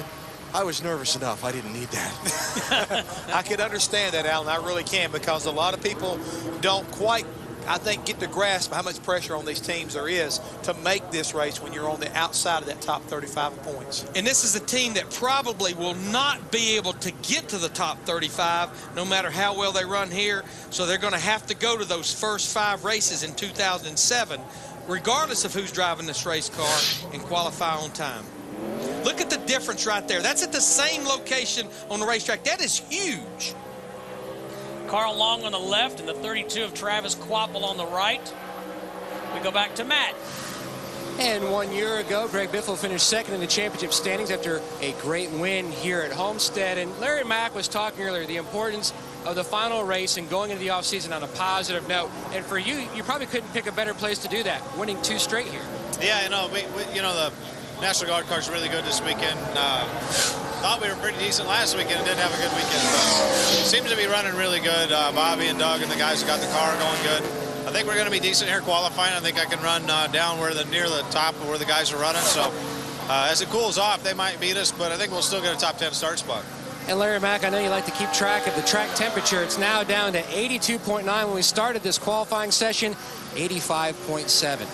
I was nervous enough. I didn't need that. I could understand that, Alan. I really can, because a lot of people don't quite, I think, get the grasp of how much pressure on these teams there is to make this race when you're on the outside of that top 35 points. And this is a team that probably will not be able to get to the top 35 no matter how well they run here. So they're going to have to go to those first 5 races in 2007, regardless of who's driving this race car, and qualify on time. Look at the difference right there. That's at the same location on the racetrack. That is huge. Carl Long on the left and the 32 of Travis Kvapil on the right. We go back to Matt. And 1 year ago, Greg Biffle finished 2nd in the championship standings after a great win here at Homestead. And Larry Mack was talking earlier, the importance of the final race and going into the offseason on a positive note. And for you, you probably couldn't pick a better place to do that, winning 2 straight here. Yeah, the National Guard car's really good this weekend. Thought we were pretty decent last weekend and didn't have a good weekend. But seems to be running really good. Bobby and Doug and the guys who got the car going good. I think we're going to be decent here qualifying. I think I can run down near the top of where the guys are running. So as it cools off, they might beat us, but I think we'll still get a top 10 start spot. And Larry Mack, I know you like to keep track of the track temperature. It's now down to 82.9 when we started this qualifying session, 85.7.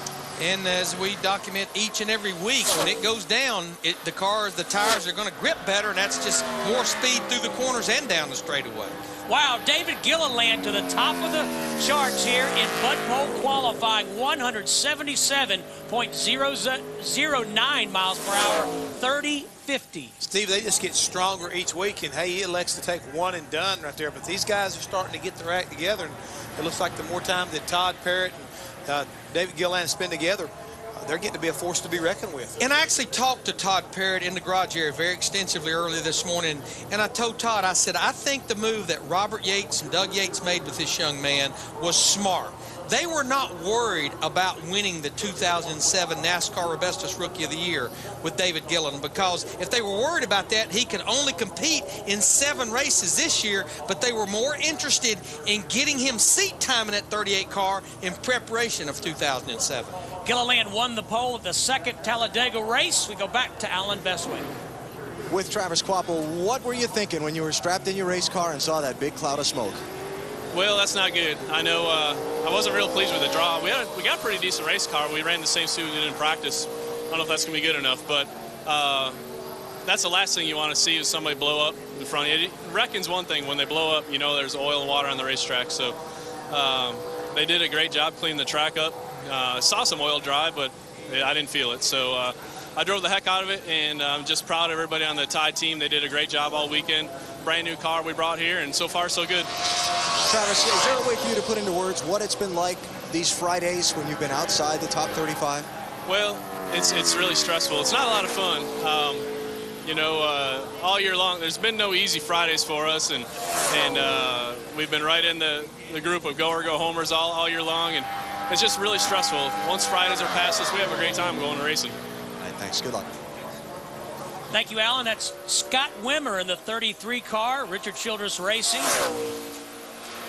And as we document each and every week, when it goes down, the tires are going to grip better, and that's just more speed through the corners and down the straightaway. Wow, David Gilliland to the top of the charts here in Bud Pole qualifying, 177.009 miles per hour, 30.50. Steve, they just get stronger each week, and hey, he elects to take one and done right there. But these guys are starting to get their act together, and it looks like the more time that Todd Parrott and David Gilliland spend together, they're getting to be a force to be reckoned with. And I actually talked to Todd Parrott in the garage area very extensively earlier this morning, and I told Todd, I said, I think the move that Robert Yates and Doug Yates made with this young man was smart. They were not worried about winning the 2007 NASCAR Robustus Rookie of the Year with David Gilliland, because if they were worried about that, he could only compete in 7 races this year, but they were more interested in getting him seat time in that 38 car in preparation of 2007. Gilliland won the pole at the 2nd Talladega race. We go back to Alan Bestwick. With Travis Kvapil, what were you thinking when you were strapped in your race car and saw that big cloud of smoke? Well, that's not good. I know I wasn't real pleased with the draw. We got a pretty decent race car. We ran the same suit we did in practice. don't know if that's going to be good enough, but that's the last thing you want to see is somebody blow up in front of you. Wrecking's one thing. When they blow up, you know there's oil and water on the racetrack. So they did a great job cleaning the track up. Saw some oil dry, but I didn't feel it. So I drove the heck out of it, and I'm just proud of everybody on the Tide team. They did a great job all weekend. Brand new car we brought here, and so far so good. Travis, is there a way for you to put into words what it's been like these Fridays when you've been outside the top 35? Well, it's really stressful. It's not a lot of fun. You know, all year long, there's been no easy Fridays for us, and we've been right in the group of go or go homers all year long, and it's just really stressful. Once Fridays are past us, we have a great time going racing. All right, thanks. Good luck. Thank you, Alan. That's Scott Wimmer in the 33 car, Richard Childress Racing.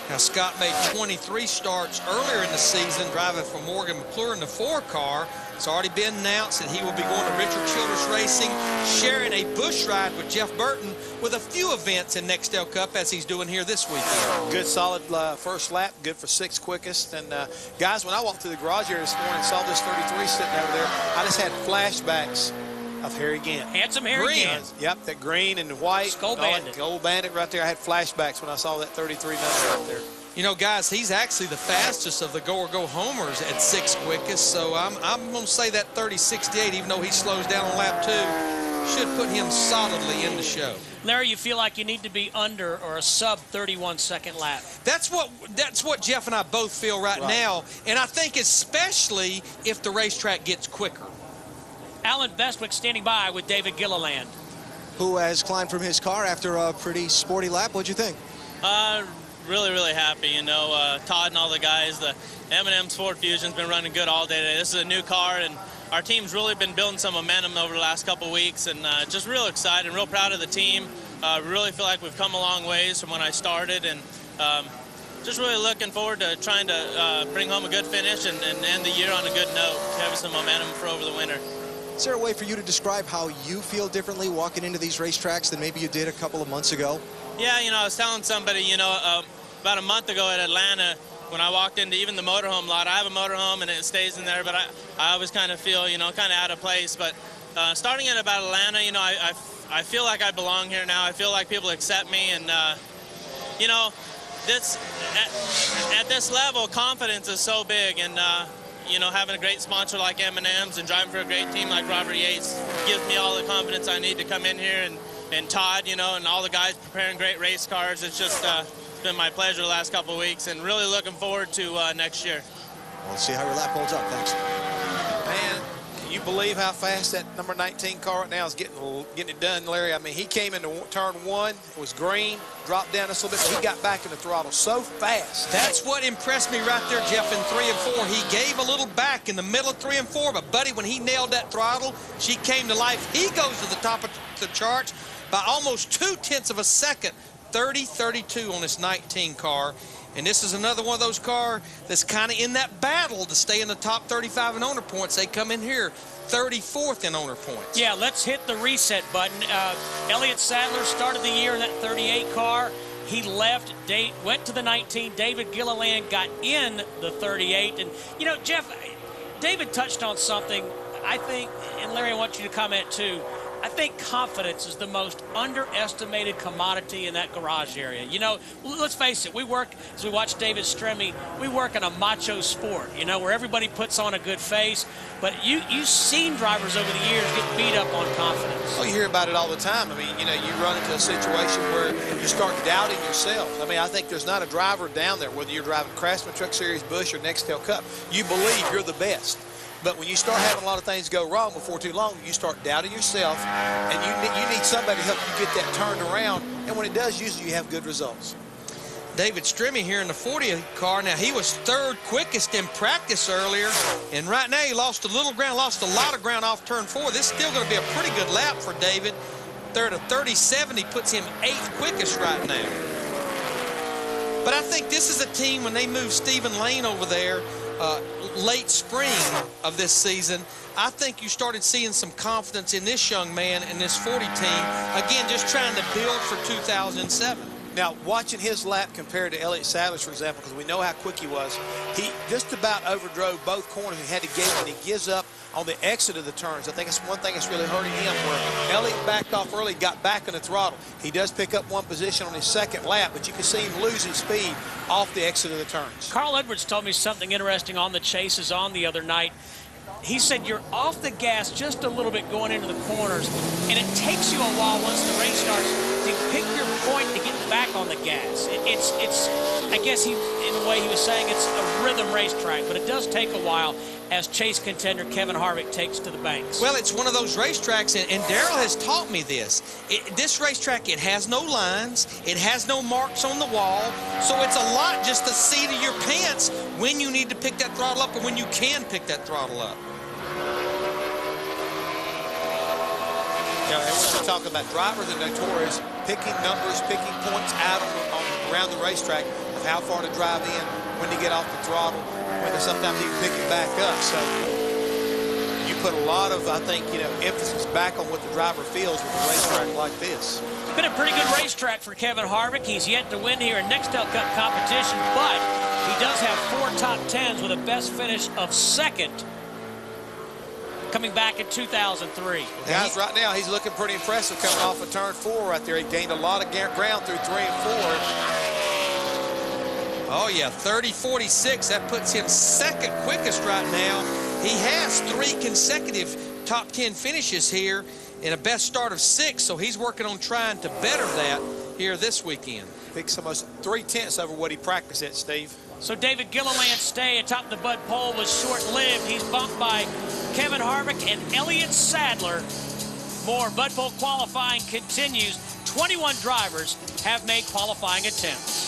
Now, Scott made 23 starts earlier in the season, driving for Morgan McClure in the 4 car. It's already been announced that he will be going to Richard Childress Racing, sharing a bush ride with Jeff Burton with a few events in Nextel Cup as he's doing here this weekend. Good, solid first lap, good for 6th quickest. And guys, when I walked through the garage here this morning and saw this 33 sitting over there, I just had flashbacks of Harry Gant. Handsome Harry Gant. Yep, that green and white. Skull Bandit. Gold Bandit right there. I had flashbacks when I saw that 33 number right there. You know, guys, he's actually the fastest of the go-or-go homers at 6th quickest, so I'm going to say that 30.68, even though he slows down on lap 2, should put him solidly in the show. Larry, you feel like you need to be under or a sub 31-second lap. That's what Jeff and I both feel right now, and I think especially if the racetrack gets quicker. Alan Bestwick standing by with David Gilliland, who has climbed from his car after a pretty sporty lap. What'd you think? Really happy. You know, Todd and all the guys, the M&M's Ford Fusion's been running good all day today. This is a new car, and our team's really been building some momentum over the last couple of weeks, and just real excited and real proud of the team. Really feel like we've come a long ways from when I started, and just really looking forward to trying to bring home a good finish and end the year on a good note, having some momentum for over the winter. Is there a way for you to describe how you feel differently walking into these racetracks than maybe you did a couple of months ago? Yeah, you know, I was telling somebody, you know, about a month ago at Atlanta, when I walked into even the motorhome lot. I have a motorhome and it stays in there, but I always kind of feel, you know, kind of out of place. But starting at about Atlanta, you know, I feel like I belong here now. I feel like people accept me, and you know, this at this level, confidence is so big, and you know, having a great sponsor like M&M's and driving for a great team like Robert Yates gives me all the confidence I need to come in here, and Todd, you know, and all the guys preparing great race cars. It's just it's been my pleasure the last couple of weeks, and really looking forward to next year. We'll see how your lap holds up. Thanks. Man, can you believe how fast that number 19 car right now is getting it done, Larry? I mean, he came into turn 1, it was green, dropped down just a little bit, but he got back in the throttle so fast. That's what impressed me right there, Jeff, in 3 and 4. He gave a little back in the middle of 3 and 4, but, buddy, when he nailed that throttle, she came to life. He goes to the top of the charts by almost 0.2 of a second, 30.32 on this 19 car. And this is another one of those cars that's kind of in that battle to stay in the top 35 in owner points. They come in here 34th in owner points. Yeah, let's hit the reset button. Elliott Sadler started the year in that 38 car. He left, went to the 19. David Gilliland got in the 38. And, you know, Jeff, David touched on something, I think, and Larry, I want you to comment too. I think confidence is the most underestimated commodity in that garage area. You know, let's face it, as we watch David Stremme, we work in a macho sport, you know, where everybody puts on a good face. But you've seen drivers over the years get beat up on confidence. Well, you hear about it all the time. I mean, you know, you run into a situation where you start doubting yourself. I mean, I think there's not a driver down there, whether you're driving Craftsman Truck Series, Busch, or Nextel Cup, you believe you're the best. But when you start having a lot of things go wrong before too long, you start doubting yourself, and you need somebody to help you get that turned around. And when it does, usually you have good results. David Stremme here in the 40th car. Now, he was 3rd quickest in practice earlier, and right now he lost a little ground, lost a lot of ground off turn 4. This is still going to be a pretty good lap for David. Third of 37, he puts him 8th quickest right now. But I think this is a team, when they move Stephen Lane over there, late spring of this season, I think you started seeing some confidence in this young man and this 40 team, again, just trying to build for 2007. Now, watching his lap compared to Elliott Sadler's, for example, because we know how quick he was, he just about overdrove both corners and had to give, and he gives up on the exit of the turns. I think it's one thing that's really hurting him, where Elliott backed off early, got back on the throttle. He does pick up one position on his second lap, but you can see him losing speed off the exit of the turns. Carl Edwards told me something interesting on the chases on the other night. He said you're off the gas just a little bit going into the corners, and it takes you a while once the race starts to pick your point to get back on the gas. It's I guess in a way he was saying it's a rhythm racetrack, but it does take a while as chase contender Kevin Harvick takes to the banks. Well, it's one of those racetracks, and Darrell has taught me this. This racetrack, it has no lines, it has no marks on the wall, so it's a lot just the seat of your pants when you need to pick that throttle up or when you can pick that throttle up. You know, when we talk about drivers are notorious picking numbers, picking points out around the racetrack of how far to drive in, when to get off the throttle, when to sometimes even pick it back up. So you put a lot of, I think, emphasis back on what the driver feels with a racetrack like this. It's been a pretty good racetrack for Kevin Harvick. He's yet to win here in Nextel Cup competition, but he does have 4 top 10s with a best finish of second coming back in 2003. Guys, right now he's looking pretty impressive coming off of turn 4 right there. He gained a lot of ground through 3 and 4. Oh yeah, 30.46. That puts him second quickest right now. He has 3 consecutive top 10 finishes here in a best start of 6, so he's working on trying to better that here this weekend. Picks almost 3/10 over what he practiced at, Steve. So David Gilliland's stay atop the Bud pole was short-lived. He's bumped by Kevin Harvick and Elliott Sadler. More Bud pole qualifying continues. 21 drivers have made qualifying attempts.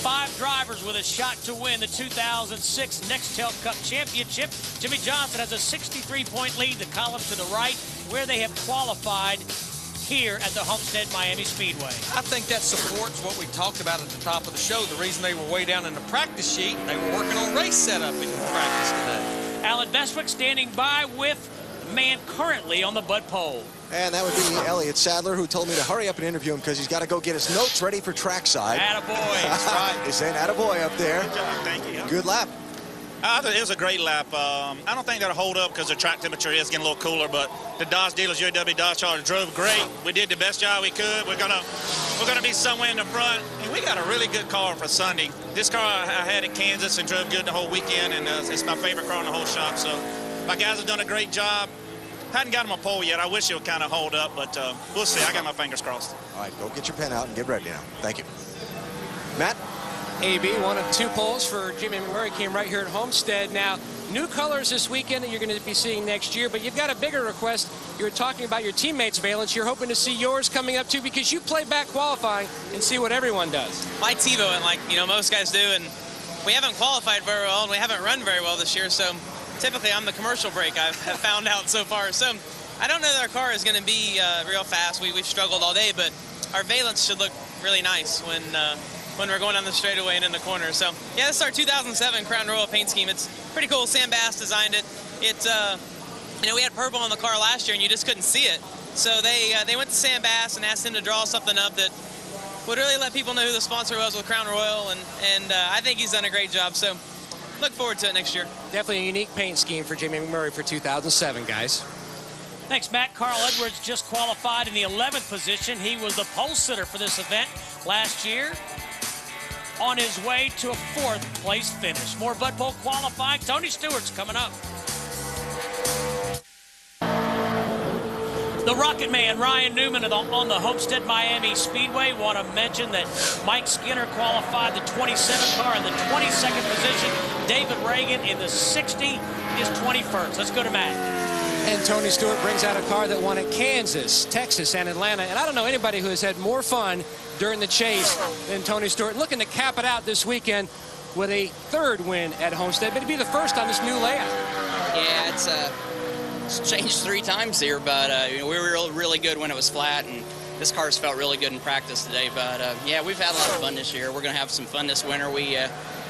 5 drivers with a shot to win the 2006 Nextel Cup Championship. Jimmy Johnson has a 63-point lead. The column to the right, where they have qualified here at the Homestead-Miami Speedway. I think that supports what we talked about at the top of the show. The reason they were way down in the practice sheet, they were working on race setup in practice today. Alan Bestwick standing by with the man currently on the Bud pole. And that would be Elliott Sadler, who told me to hurry up and interview him because he's got to go get his notes ready for trackside. Attaboy. That's right. He's saying attaboy up there. Good job. Thank you. Good lap. It was a great lap. I don't think that'll hold up because the track temperature is getting a little cooler, but the Dodge dealers, UAW Dodge Charger, drove great. We did the best job we could. We're gonna be somewhere in the front, and we got a really good car for Sunday. This car I had in Kansas and drove good the whole weekend, and it's my favorite car in the whole shop. So my guys have done a great job. Hadn't got him a pole yet. I wish it would kind of hold up, but we'll see. I got my fingers crossed. All right, go get your pen out and get ready now. Thank you. Matt? AB, one of 2 poles for Jimmy McMurray, came right here at Homestead. Now, new colors this weekend that you're going to be seeing next year, but you've got a bigger request. You were talking about your teammates, Valence. You're hoping to see yours coming up, too, because you play back qualifying and see what everyone does. My TiVo, and like, most guys do, and we haven't qualified very well, and we haven't run very well this year, so typically I'm the commercial break, I've found out so far. So I don't know that our car is going to be real fast. We've struggled all day, but our Valence should look really nice when we're going down the straightaway and in the corner. So yeah, this is our 2007 Crown Royal paint scheme. It's pretty cool. Sam Bass designed it. It's we had purple on the car last year and you just couldn't see it. So they went to Sam Bass and asked him to draw something up that would really let people know who the sponsor was with Crown Royal, and I think he's done a great job. So look forward to it next year. Definitely a unique paint scheme for Jimmy McMurray for 2007, guys. Thanks, Matt. Carl Edwards just qualified in the 11th position. He was the pole sitter for this event last year, on his way to a 4th place finish. More Bud pole qualifying. Tony Stewart's coming up. The Rocket Man, Ryan Newman, on the Homestead-Miami Speedway. Want to mention that Mike Skinner qualified the 27th car in the 22nd position. David Reagan in the 60 is 21st. Let's go to Matt. And Tony Stewart brings out a car that won at Kansas, Texas, and Atlanta. And I don't know anybody who has had more fun during the chase than Tony Stewart. Looking to cap it out this weekend with a 3rd win at Homestead, but it'd be the first on this new layout. Yeah, it's changed 3 times here, but we were really good when it was flat, and this car's felt really good in practice today. But yeah, we've had a lot of fun this year. We're going to have some fun this winter.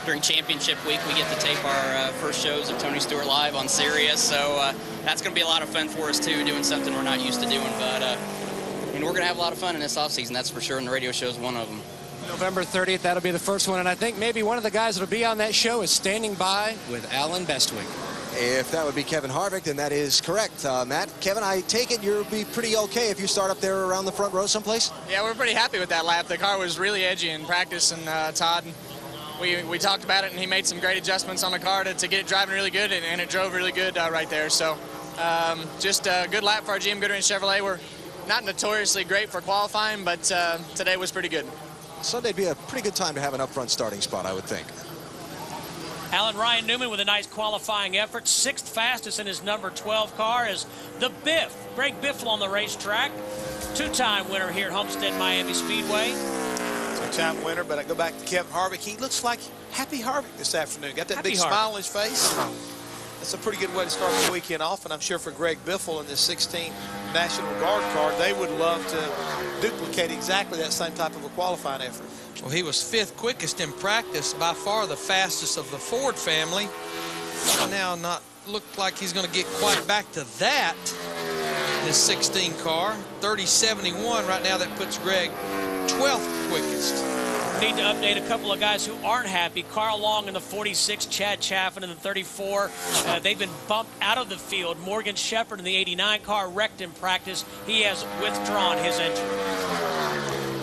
During championship week, we get to tape our first shows of Tony Stewart Live on Sirius, so that's going to be a lot of fun for us too, doing something we're not used to doing. But and we're going to have a lot of fun in this offseason, that's for sure, and the radio show is one of them. November 30th, that'll be the first one, and I think maybe one of the guys that'll be on that show is standing by with Alan Bestwick. If that would be Kevin Harvick, then that is correct, Matt. Kevin, I take it you'll be pretty okay if you start up there around the front row someplace? Yeah, we're pretty happy with that lap. The car was really edgy in practice, and Todd, we talked about it, and he made some great adjustments on the car to get it driving really good, and it drove really good right there. So just a good lap for our GM Goodwrench Chevrolet. We're not notoriously great for qualifying, but today was pretty good. Sunday'd be a pretty good time to have an up-front starting spot, I would think. Alan Ryan Newman with a nice qualifying effort. 6th fastest in his number 12 car is the Biff. Greg Biffle on the racetrack. 2-time winner here at Homestead-Miami Speedway. 2-time winner, but I go back to Kevin Harvick. He looks like Happy Harvick this afternoon. Got that Happy big Harvick. smile on his face. That's a pretty good way to start the weekend off, and I'm sure for Greg Biffle in this 16 National Guard car, they would love to duplicate exactly that same type of a qualifying effort. Well, he was 5th quickest in practice, by far the fastest of the Ford family. Now not look like he's going to get quite back to that in his 16 car. 30.71 right now, that puts Greg 12th quickest. Need to update a couple of guys who aren't happy. Carl Long in the 46, Chad Chaffin in the 34. They've been bumped out of the field. Morgan Shepherd in the 89 car wrecked in practice. He has withdrawn his entry.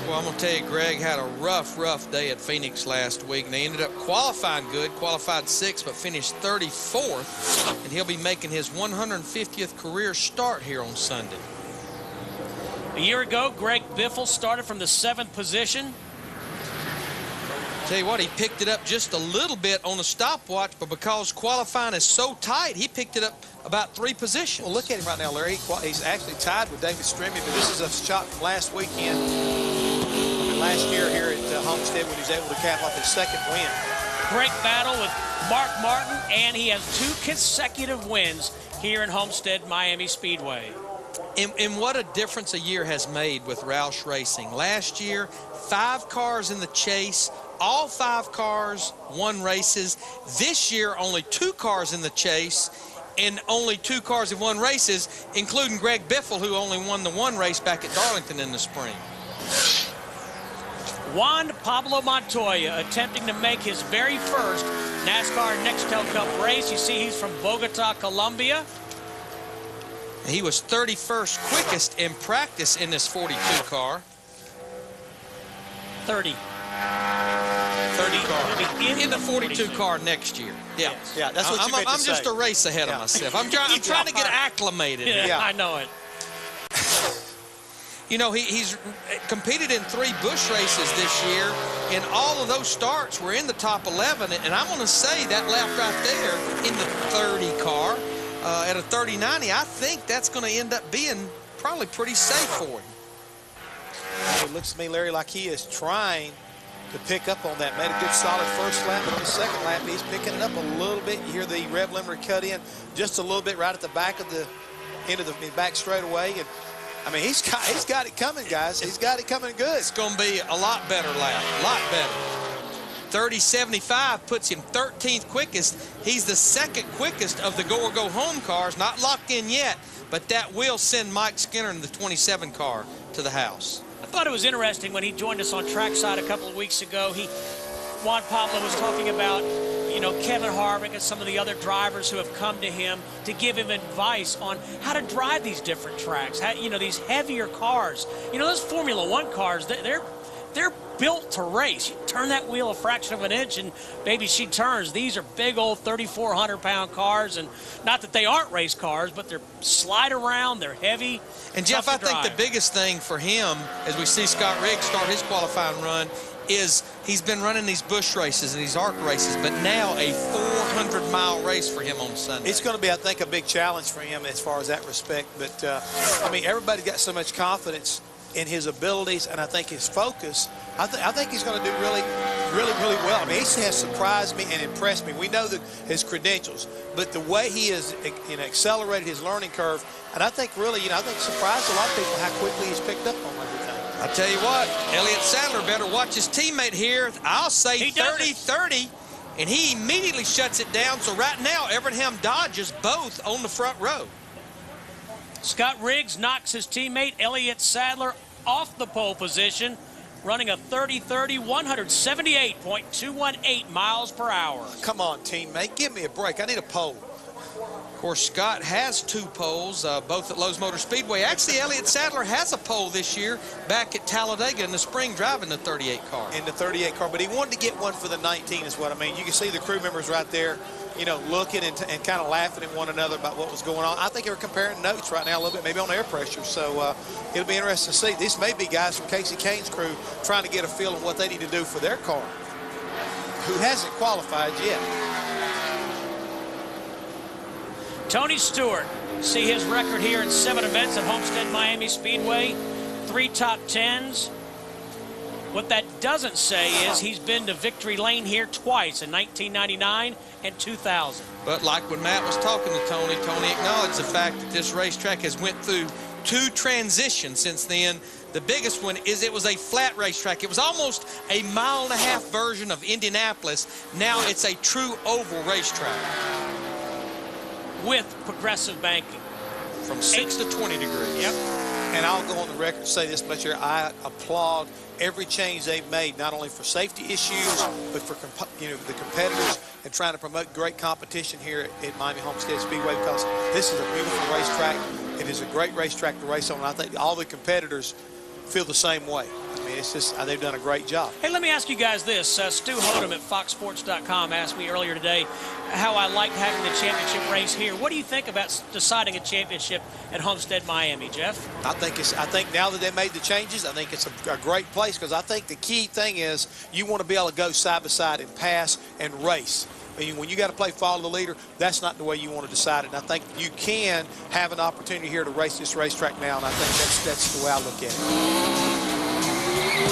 Well, I'm going to tell you, Greg had a rough day at Phoenix last week, and they ended up qualifying good, qualified 6th, but finished 34th, and he'll be making his 150th career start here on Sunday. A year ago, Greg Biffle started from the 7th position. Tell you what, he picked it up just a little bit on a stopwatch, but because qualifying is so tight, he picked it up about 3 positions. Well, look at him right now, Larry. He's actually tied with David Stremme, but this is a shot from last weekend. Last year here at Homestead when he was able to cap off his 2nd win. Great battle with Mark Martin, and he has 2 consecutive wins here in Homestead-Miami Speedway. And what a difference a year has made with Roush Racing. Last year, 5 cars in the chase. All 5 cars won races. This year, only 2 cars in the chase, and only 2 cars have won races, including Greg Biffle, who only won the 1 race back at Darlington in the spring. Juan Pablo Montoya attempting to make his very first NASCAR Nextel Cup race. You see he's from Bogota, Colombia. He was 31st quickest in practice in this 42 car. 30 car. In the 42 car next year. Yeah. Yeah, that's what you meant to I'm just say. a race ahead of myself. I'm trying to get acclimated. Yeah, I know it. You know, he's competed in 3 Busch races this year, and all of those starts were in the top 11. And I'm going to say that lap right there in the 30 car at a 30-90, I think that's going to end up being probably pretty safe for him. It looks to me, Larry, like he is trying to pick up on that. Made a good solid first lap, but on the second lap, he's picking it up a little bit. You hear the rev limiter cut in just a little bit right at the back of the end of the back straightaway. And I mean, he's got it coming, guys. He's got it coming good. It's going to be a lot better lap, a lot better. 30.75 puts him 13th quickest. He's the 2nd quickest of the go or go home cars, not locked in yet, but that will send Mike Skinner in the 27 car to the house. I thought it was interesting when he joined us on Trackside a couple of weeks ago. Juan Pablo was talking about, you know, Kevin Harvick and some of the other drivers who have come to him to give him advice on how to drive these different tracks, how, you know, these heavier cars. You know, those Formula One cars, they're built to race. You turn that wheel a fraction of an inch and baby, she turns. These are big old 3,400-pound cars, and not that they aren't race cars, but they're slide around, they're heavy. And Jeff, I think the biggest thing for him, as we see Scott Riggs start his qualifying run, is he's been running these Busch races and these ARC races, but now a 400-mile race for him on Sunday. It's going to be, I think, a big challenge for him as far as that respect. But, I mean, everybody got so much confidence in his abilities, and I think his focus. I think he's going to do really well. I mean, he has surprised me and impressed me. We know that his credentials, but the way he has, you know, accelerated his learning curve, and I think really, you know, I think surprised a lot of people how quickly he's picked up on everything. I tell you what, Elliott Sadler better watch his teammate here. I'll say 30-30, and he immediately shuts it down. So right now, Evernham Dodge is both on the front row. Scott Riggs knocks his teammate Elliott Sadler off the pole position, running a 30-30, 178.218 miles per hour. Come on, teammate, give me a break. I need a pole. Of course, Scott has 2 poles, both at Lowe's Motor Speedway. Actually, Elliott Sadler has a pole this year back at Talladega in the spring driving the 38 car. In the 38 car, but he wanted to get one for the 19 is what I mean. You can see the crew members right there, you know, looking and kind of laughing at one another about what was going on. I think they were comparing notes right now a little bit, maybe on air pressure. So it'll be interesting to see. These may be guys from Casey Kane's crew trying to get a feel of what they need to do for their car, who hasn't qualified yet. Tony Stewart, see his record here in 7 events at Homestead-Miami Speedway, 3 top 10s. What that doesn't say is he's been to victory lane here twice, in 1999 and 2000. But like when Matt was talking to Tony, Tony acknowledged the fact that this racetrack has went through 2 transitions since then. The biggest one is it was a flat racetrack. It was almost a 1.5 mile version of Indianapolis. Now it's a true oval racetrack. With progressive banking. From 6 to 20 degrees. Yep. And I'll go on the record and say this much here. I applaud every change they've made, not only for safety issues, but for the competitors and trying to promote great competition here at Miami Homestead Speedway, because this is a beautiful racetrack. It is a great racetrack to race on, and I think all the competitors feel the same way. I mean, it's just they've done a great job. Hey, let me ask you guys this. Stu Hodem at FoxSports.com asked me earlier today how I liked having the championship race here. What do you think about deciding a championship at Homestead-Miami, Jeff? I think now that they made the changes, I think it's a great place, because I think the key thing is you want to be able to go side by side and pass and race. I mean, when you got to play follow the leader, that's not the way you want to decide it. And I think you can have an opportunity here to race this racetrack now, and I think that's the way I look at it.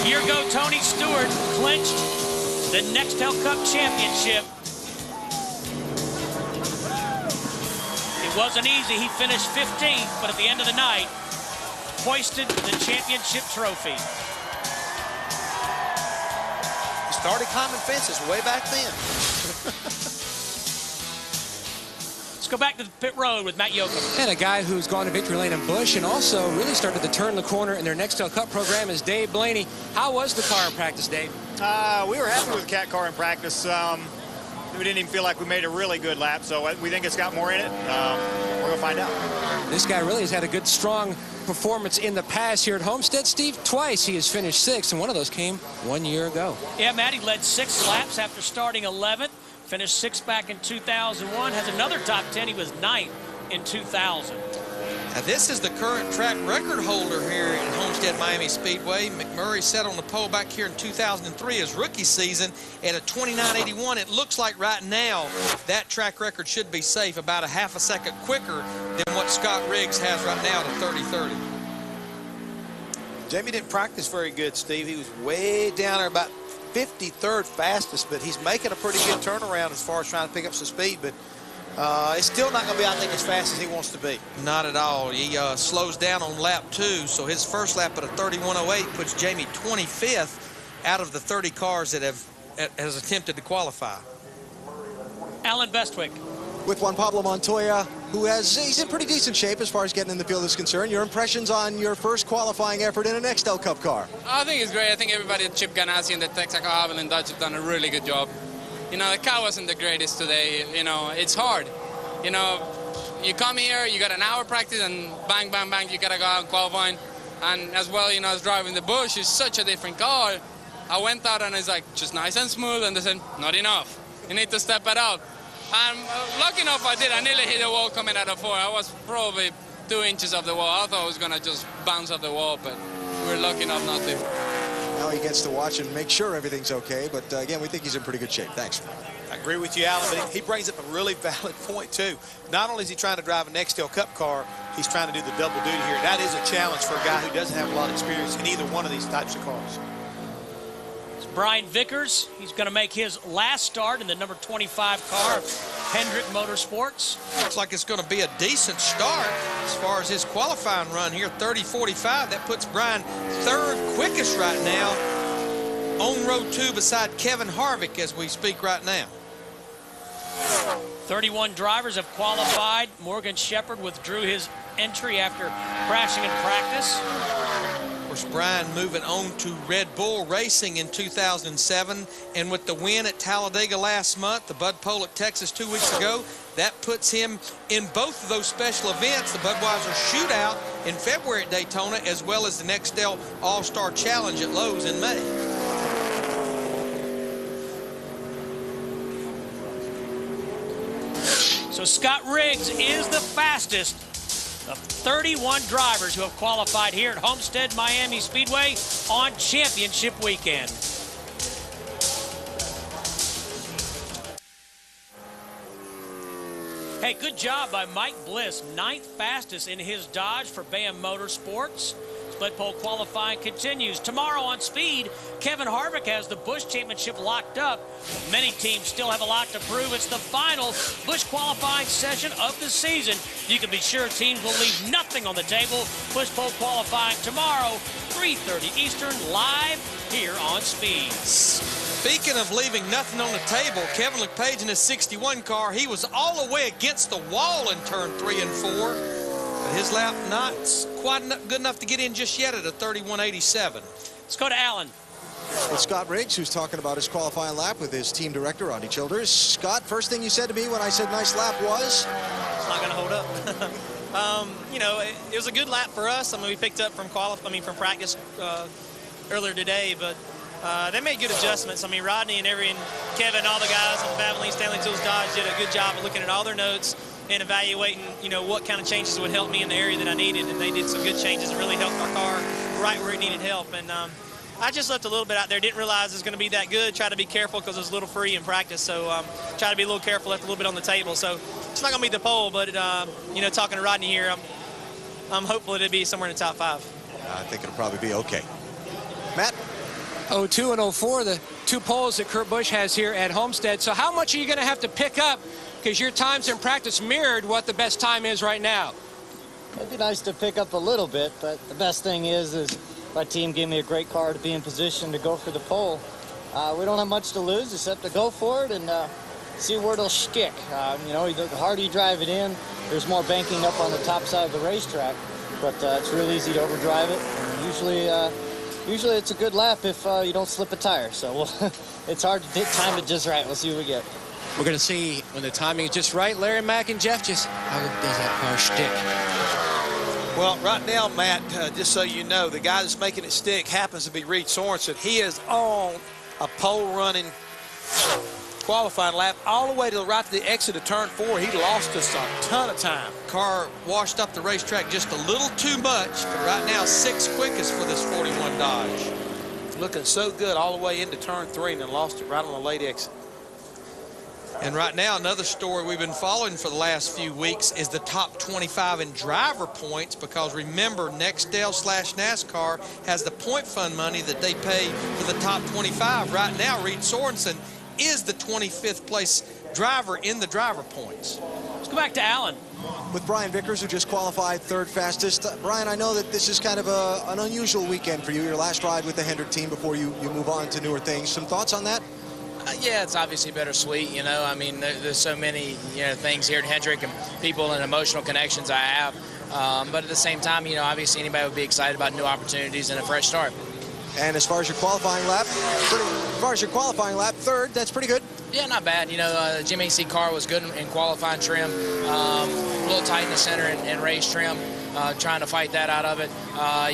Year ago, Tony Stewart clinched the Nextel Cup championship. It wasn't easy. He finished 15th, but at the end of the night, hoisted the championship trophy. He started climbing fences way back then. Let's go back to the pit road with Matt Yoakum. And a guy who's gone to victory lane in Busch and also really started to turn the corner in their Nextel Cup program is Dave Blaney. How was the car in practice, Dave? We were happy with the Cat car in practice. We didn't even feel like we made a really good lap, so we think it's got more in it. We're going to find out. This guy really has had a good, strong performance in the past here at Homestead. Steve, twice he has finished 6th, and one of those came 1 year ago. Yeah, Matt, he led 6 laps after starting 11th. Finished 6th back in 2001. Has another top 10. He was 9th in 2000. Now, this is the current track record holder here at Homestead-Miami Speedway. McMurray sat on the pole back here in 2003, his rookie season, at a 29.81. It looks like right now that track record should be safe, about a half a second quicker than what Scott Riggs has right now at a 30.30. Jamie didn't practice very good, Steve. He was way down there, about 53rd fastest, but he's making a pretty good turnaround as far as trying to pick up some speed. But it's still not going to be, I think, as fast as he wants to be. Not at all. He slows down on lap 2, so his first lap at a 31.08 puts Jamie 25th out of the 30 cars that has attempted to qualify. Alan Bestwick. With Juan Pablo Montoya, he's in pretty decent shape as far as getting in the field is concerned. Your impressions on your first qualifying effort in a Nextel Cup car? I think it's great. I think everybody at Chip Ganassi and the Texaco Havel and Dodge have done a really good job. You know, the car wasn't the greatest today. You know, it's hard. You know, you come here, you got an hour practice, and bang, bang, bang, you got to go out and qualifying. And as well, you know, as driving the Busch is such a different car. I went out and it's like just nice and smooth, and they said, not enough. You need to step it up. And lucky enough I did. I nearly hit the wall coming out of 4. I was probably 2 inches off the wall. I thought I was going to just bounce off the wall, but we're lucky enough not to. Now he gets to watch and make sure everything's okay, but again, we think he's in pretty good shape. Thanks. I agree with you, Alan, but he brings up a really valid point, too. Not only is he trying to drive a Nextel Cup car, he's trying to do the double duty here. That is a challenge for a guy who doesn't have a lot of experience in either one of these types of cars. It's Brian Vickers. He's going to make his last start in the number 25 car of Hendrick Motorsports. Looks like it's going to be a decent start as far as his qualifying run here, 30.45. That puts Brian 3rd quickest right now on row 2 beside Kevin Harvick as we speak right now. 31 drivers have qualified. Morgan Shepherd withdrew his entry after crashing in practice. Of course, Brian moving on to Red Bull Racing in 2007, and with the win at Talladega last month, the Bud Pole at Texas 2 weeks ago, that puts him in both of those special events, the Budweiser Shootout in February at Daytona, as well as the Nextel All-Star Challenge at Lowe's in May. So Scott Riggs is the fastest of 31 drivers who have qualified here at Homestead-Miami Speedway on championship weekend. Hey, good job by Mike Bliss, 9th fastest in his Dodge for BAM Motorsports. Split pole qualifying continues. Tomorrow on Speed, Kevin Harvick has the Busch Championship locked up. Many teams still have a lot to prove. It's the final Busch qualifying session of the season. You can be sure teams will leave nothing on the table. Busch pole qualifying tomorrow, 3:30 Eastern, live here on Speed. Speaking of leaving nothing on the table, Kevin LePage in his 61 car, he was all the way against the wall in turn 3 and 4. But his lap not quite good enough to get in just yet at a 31.87. Let's go to Alan. With Scott Riggs, who's talking about his qualifying lap with his team director, Ronnie Childers. Scott, first thing you said to me when I said nice lap was? It's not going to hold up. You know, it was a good lap for us. I mean, we picked up from from practice earlier today, but they made good adjustments. I mean, Rodney and Kevin, all the guys on the Valvoline Stanley Tools Dodge did a good job of looking at all their notes and evaluating, you know, what kind of changes would help me in the area that I needed. And they did some good changes that really helped our car right where it needed help. And I just left a little bit out there. Didn't realize it was going to be that good. Try to be careful because it was a little free in practice. So try to be a little careful, left a little bit on the table. So it's not going to be the pole, but, you know, talking to Rodney here, I'm hopeful it'll be somewhere in the top 5. I think it'll probably be okay. Matt? 02 and 04, the 2 poles that Kurt Busch has here at Homestead. So how much are you going to have to pick up? Because your times in practice mirrored what the best time is right now. It'd be nice to pick up a little bit, but the best thing is my team gave me a great car to be in position to go for the pole. We don't have much to lose except to go for it and see where it'll stick. You know, the harder you drive it in, there's more banking up on the top side of the racetrack, but it's real easy to overdrive it. And usually it's a good lap if you don't slip a tire. So it's hard to time it just right. We'll see what we get. We're going to see when the timing is just right. Larry, Mack, and Jeff, just how does that car stick? Well, right now, Matt, just so you know, the guy that's making it stick happens to be Reed Sorensen. He is on a pole running qualifying lap all the way to right to the exit of turn 4. He lost us a ton of time. Car washed up the racetrack just a little too much, but right now 6th quickest for this 41 Dodge. Looking so good all the way into turn 3 and then lost it right on the late exit. And right now, another story we've been following for the last few weeks is the top 25 in driver points, because remember, Nextel/NASCAR has the point fund money that they pay for the top 25. Right now, Reed Sorensen is the 25th place driver in the driver points. Let's go back to Alan. With Brian Vickers, who just qualified 3rd fastest. Brian, I know that this is kind of an unusual weekend for you, your last ride with the Hendrick team before you move on to newer things. Some thoughts on that? Yeah, it's obviously bittersweet, you know. I mean, there's so many, you know, things here at Hendrick and people and emotional connections I have. But at the same time, you know, obviously anybody would be excited about new opportunities and a fresh start. And as far as your qualifying lap, 3rd, that's pretty good. Yeah, not bad. You know, the GMAC car was good in qualifying trim. A little tight in the center in race trim, trying to fight that out of it.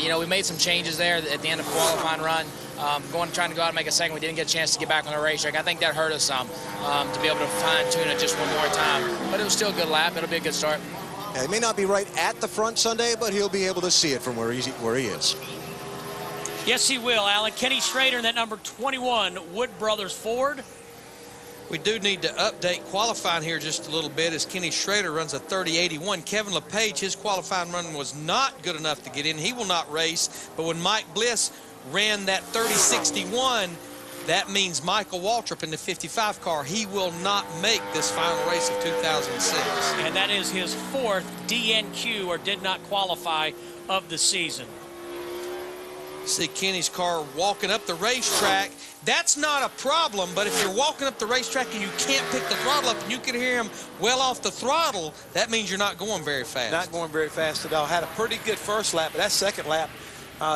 You know, we made some changes there at the end of qualifying run. Trying to go out and make a second. We didn't get a chance to get back on the racetrack. I think that hurt us some to be able to fine-tune it just one more time. But it was still a good lap. It'll be a good start. Yeah, he may not be right at the front Sunday, but he'll be able to see it from where he is. Yes, he will, Alan. Kenny Schrader in that number 21 Wood Brothers Ford. We do need to update qualifying here just a little bit as Kenny Schrader runs a 30.81. Kevin LePage, his qualifying run was not good enough to get in. He will not race. But when Mike Bliss ran that 30.61, that means Michael Waltrip in the 55 car, he will not make this final race of 2006. And that is his 4th DNQ, or did not qualify, of the season. See Kenny's car walking up the racetrack. that's not a problem, but if you're walking up the racetrack and you can't pick the throttle up and you can hear him well off the throttle, that means you're not going very fast. Not going very fast at all. Had a pretty good first lap, but that second lap,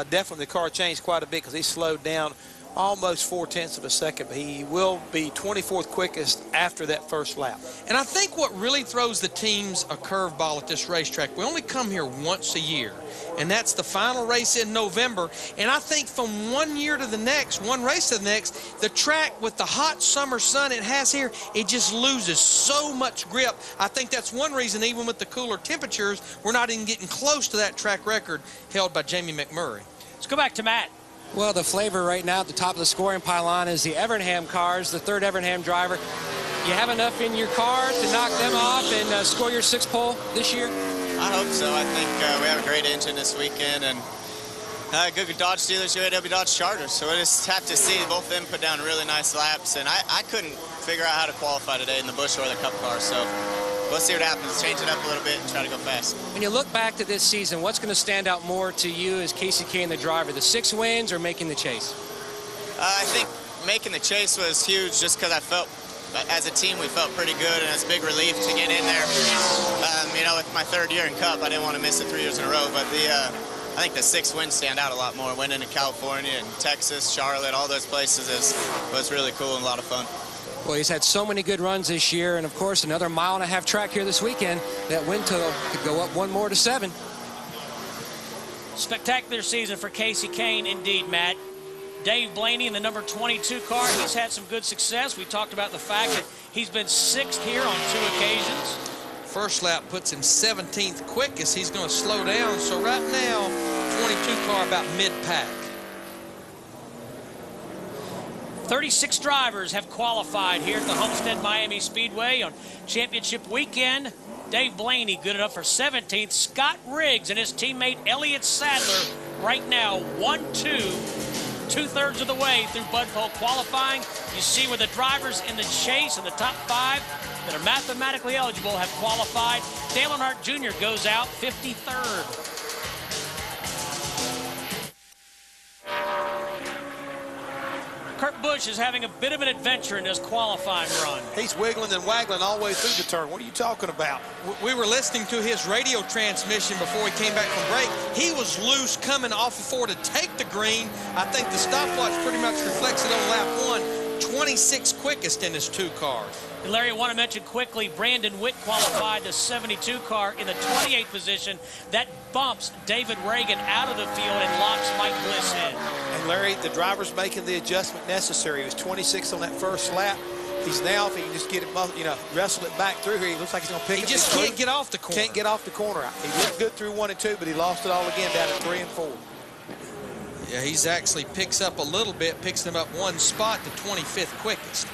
definitely the car changed quite a bit because he slowed down almost 0.4 of a second, but he will be 24th quickest after that first lap. And I think what really throws the teams a curveball at this racetrack, we only come here once a year, and that's the final race in November. And I think from one year to the next, one race to the next, the track with the hot summer sun it has here, it just loses so much grip. I think that's one reason, even with the cooler temperatures, we're not even getting close to that track record held by Jamie McMurray. Let's go back to Matt. Well, the flavor right now at the top of the scoring pylon is the Evernham cars, the third Evernham driver. You have enough in your car to knock them off and score your 6th pole this year? I hope so. I think we have a great engine this weekend, and good Dodge Steelers, UAW Dodge Chargers. So we just have to see both of them put down really nice laps. And I couldn't figure out how to qualify today in the Busch or the Cup car. So we'll see what happens. Change it up a little bit and try to go fast. When you look back to this season, what's going to stand out more to you as Casey Kane, the driver, the 6 wins or making the chase? I think making the chase was huge just because I felt, as a team, we felt pretty good, and it's a big relief to get in there. You know, with my 3rd year in Cup, I didn't want to miss it 3 years in a row, but I think the 6 wins stand out a lot more. Winning in California and Texas, Charlotte, all those places was really cool and a lot of fun. Well, he's had so many good runs this year, and of course another 1.5 mile track here this weekend. That win total could go up 1 more to 7. Spectacular season for Casey Kane indeed, Matt. Dave Blaney in the number 22 car, he's had some good success. We talked about the fact that he's been 6th here on 2 occasions. First lap puts him 17th quickest. He's going to slow down. So right now, 22 car about mid-pack. 36 drivers have qualified here at the Homestead-Miami Speedway on championship weekend. Dave Blaney good enough for 17th. Scott Riggs and his teammate Elliott Sadler right now 1-2. 2/3 of the way through Bud Pole qualifying. You see where the drivers in the chase in the top 5 that are mathematically eligible have qualified. Dale Earnhardt Jr. goes out 53rd. Kurt Busch is having a bit of an adventure in his qualifying run. He's wiggling and waggling all the way through the turn. What are you talking about? We were listening to his radio transmission before he came back from break. He was loose coming off of 4 to take the green. I think the stopwatch pretty much reflects it on lap 1. 26 quickest in his 2 cars. And Larry, I want to mention quickly, Brandon Witt qualified the 72 car in the 28th position. That bumps David Reagan out of the field and locks Mike Bliss in. And Larry, the driver's making the adjustment necessary. He was 26 on that first lap. He's now, if he can just get it, wrestle it back through here, he looks like he's going to pick it. He just can't get off the corner. Can't get off the corner. He looked good through 1 and 2, but he lost it all again down at 3 and 4. Yeah, he's actually picks up a little bit, picks him up 1 spot to 25th quickest.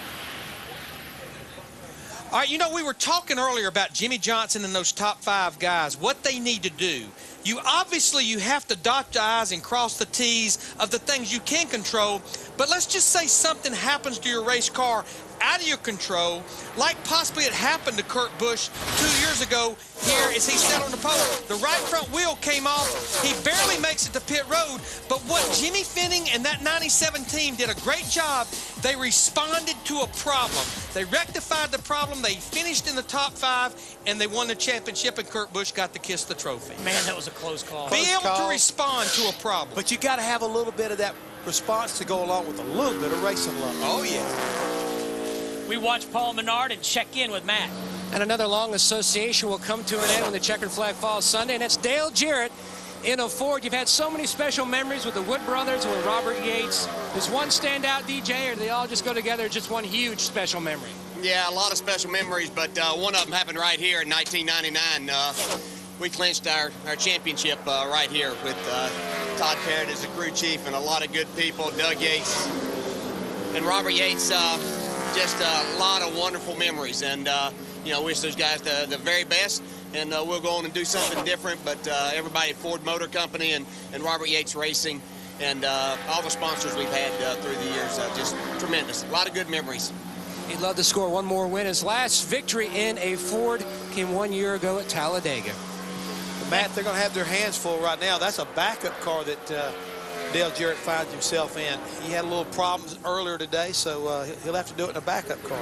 All right, you know, we were talking earlier about Jimmy Johnson and those top 5 guys, what they need to do. You have to dot the I's and cross the T's of the things you can control, but let's just say something happens to your race car out of your control, like possibly it happened to Kurt Busch 2 years ago here as he sat on the pole. The right front wheel came off. He barely makes it to pit road, but what Jimmy Finning and that 97 team did a great job. They responded to a problem. They rectified the problem. They finished in the top 5, and they won the championship, and Kurt Busch got to kiss the trophy. Man, that was a close call. Be able to respond to a problem. But you got to have a little bit of that response to go along with a little bit of racing luck. Oh, yeah. We watch Paul Menard and check in with Matt. And another long association will come to an end when the checkered flag falls Sunday, and that's Dale Jarrett in a Ford. You've had so many special memories with the Wood brothers and with Robert Yates. Does one stand out, DJ, or do they all just go together, just one huge special memory? Yeah, a lot of special memories, but one of them happened right here in 1999. We clinched our championship right here with Todd Parrott as the crew chief and a lot of good people, Doug Yates and Robert Yates. Just a lot of wonderful memories, and you know, wish those guys the very best, and we'll go on and do something different, but everybody at Ford Motor Company and Robert Yates Racing and all the sponsors we've had through the years, just tremendous. A lot of good memories. He'd love to score one more win. His last victory in a Ford came 1 year ago at Talladega. Matt, they're going to have their hands full right now. That's a backup car that Dale Jarrett finds himself in. He had a little problems earlier today, so he'll have to do it in a backup car.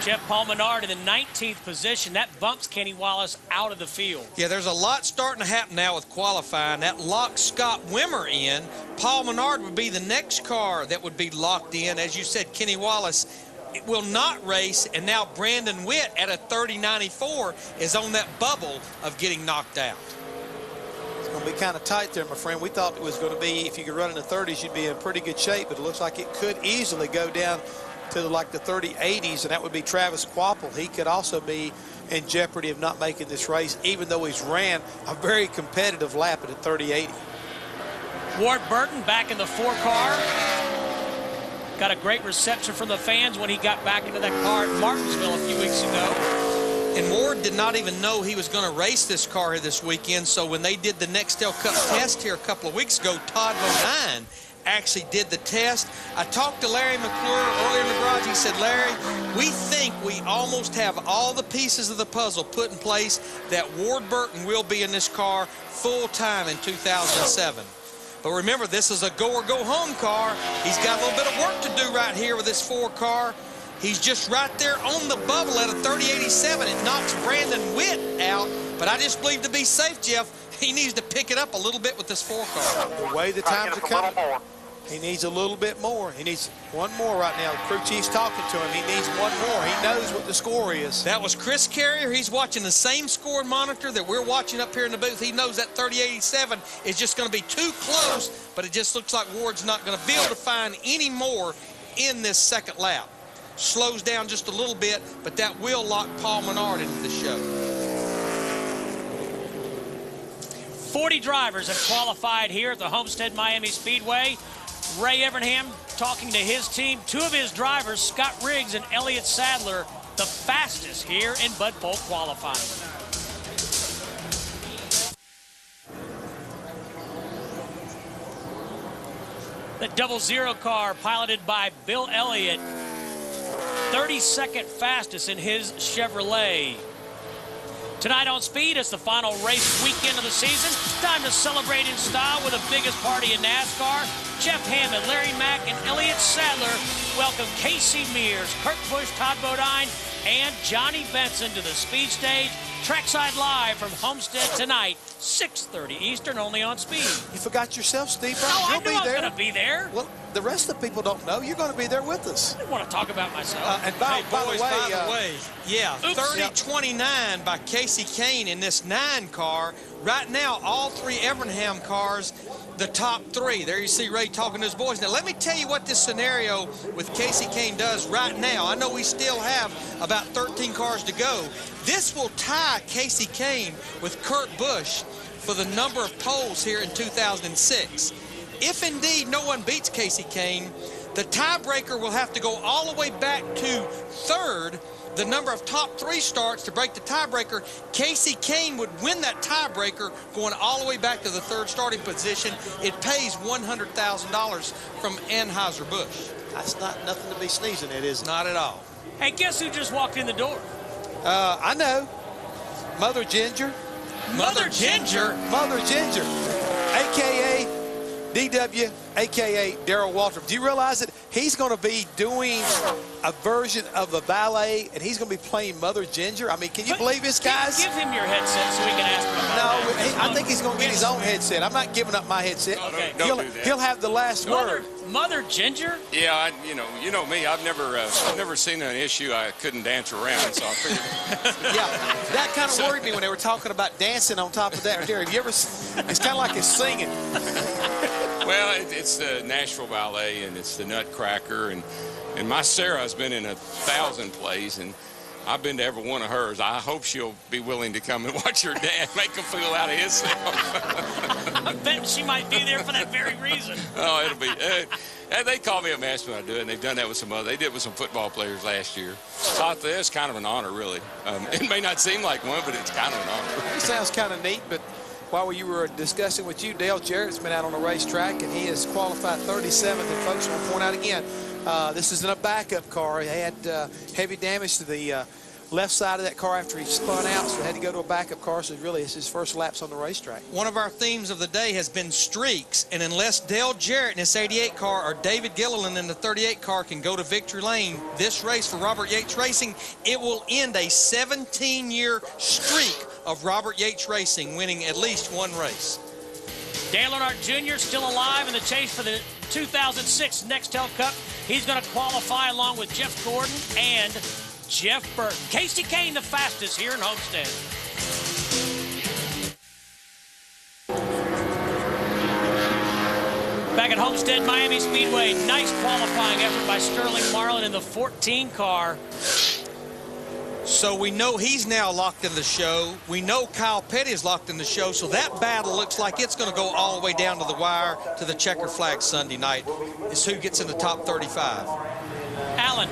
Jeff Paul Menard in the 19th position. That bumps Kenny Wallace out of the field. Yeah, there's a lot starting to happen now with qualifying. That locks Scott Wimmer in. Paul Menard would be the next car that would be locked in. As you said, Kenny Wallace will not race, and now Brandon Witt at a 30.94 is on that bubble of getting knocked out. It's going to be kind of tight there, my friend. We thought it was going to be, if you could run in the 30s, you'd be in pretty good shape, but it looks like it could easily go down to like the 30.80s, and that would be Travis Quapple. He could also be in jeopardy of not making this race, even though he's ran a very competitive lap at a 30.80. Ward Burton back in the 4 car. Got a great reception from the fans when he got back into that car at Martinsville a few weeks ago. And Ward did not even know he was going to race this car here this weekend, so when they did the Nextel Cup test here a couple of weeks ago, Todd Bodine actually did the test. I talked to Larry McClure earlier in the garage. He said, Larry, we think we almost have all the pieces of the puzzle put in place that Ward Burton will be in this car full-time in 2007. But remember, this is a go-or-go-home car. He's got a little bit of work to do right here with this 4 car. He's just right there on the bubble at a 30.87. It knocks Brandon Witt out. But I just believe to be safe, Jeff, he needs to pick it up a little bit with this 4 car. The way the times are coming, he needs a little bit more. He needs one more right now. The crew chief's talking to him. He needs one more. He knows what the score is. That was Chris Carrier. He's watching the same score monitor that we're watching up here in the booth. He knows that 30.87 is just going to be too close, but it just looks like Ward's not going to be able to find any more in this second lap. Slows down just a little bit, but that will lock Paul Menard into the show. 40 drivers have qualified here at the Homestead-Miami Speedway. Ray Evernham talking to his team. 2 of his drivers, Scott Riggs and Elliott Sadler, the fastest here in Bud Polk qualifying. The 00 car piloted by Bill Elliott, 32nd fastest in his Chevrolet. Tonight on Speed, it's the final race weekend of the season. Time to celebrate in style with the biggest party in NASCAR. Jeff Hammond, Larry Mack, and Elliott Sadler welcome Casey Mears, Kurt Busch, Todd Bodine, and Johnny Benson to the speed stage. Trackside Live from Homestead tonight, 6:30 Eastern, only on Speed. You forgot yourself, Steve. Oh, I knew I was going to be there. Well, the rest of the people don't know. You're going to be there with us. I didn't want to talk about myself. And by the way, yeah, 30.29 by Casey Kane in this 9 car. Right now, all 3 Evernham cars, the top 3. There you see Ray talking to his boys. Now, let me tell you what this scenario with Casey Kane does right now. I know we still have about 13 cars to go. This will tie Casey Kane with Kurt Busch for the number of poles here in 2006. If indeed no one beats Casey Kane, the tiebreaker will have to go all the way back to 3rd. The number of top 3 starts to break the tiebreaker. Casey Kane would win that tiebreaker going all the way back to the 3rd starting position. It pays $100,000 from Anheuser-Busch. That's not nothing to be sneezing at, is it? Not at all. Hey, guess who just walked in the door? I know. Mother Ginger. Mother Ginger? Mother Ginger, a.k.a. DW, a.k.a. Darrell Waltrip. Do you realize that he's going to be doing a version of the ballet, and he's going to be playing Mother Ginger? I mean, can you believe this, guys? Give him your headset so we can ask him about that. I think he's going to get his own headset. I'm not giving up my headset. Okay. He'll, Don't do that. He'll have the last word. Mother Ginger? Yeah, you know me. I've never seen an issue I couldn't dance around, so I figured. Yeah, that kind of worried me when they were talking about dancing on top of that. Have you ever? It's kind of like it's singing. Well, it's the Nashville Ballet, and it's the Nutcracker, and my Sarah's been in 1,000 plays, and I've been to every one of hers. I hope she'll be willing to come and watch her dad make a fool out of himself. I bet she might be there for that very reason. Oh, it'll be. They call me a mess when I do it, and they've done that with some other. They did it with some football players last year. So I thought it's kind of an honor, really. It may not seem like one, but it's kind of an honor. It sounds kind of neat, but while you were discussing with you, Dale Jarrett's been out on the racetrack, and he has qualified 37th. And folks, I want to point out again, this is in a backup car. He had heavy damage to the left side of that car after he spun out, so had to go to a backup car. So really, it's his first laps on the racetrack. One of our themes of the day has been streaks, and unless Dale Jarrett in this 88 car or David Gilliland in the 38 car can go to victory lane this race for Robert Yates Racing, it will end a 17-year streak of Robert Yates Racing winning at least one race. Dale Earnhardt Jr. still alive in the chase for the 2006 Nextel Cup. He's going to qualify along with Jeff Gordon and Jeff Burton. Casey Kane, the fastest here in Homestead. Back at Homestead-Miami Speedway, nice qualifying effort by Sterling Marlin in the 14 car. So we know he's now locked in the show. We know Kyle Petty is locked in the show. So that battle looks like it's going to go all the way down to the wire to the checker flag Sunday night. It's who gets in the top 35. Alan.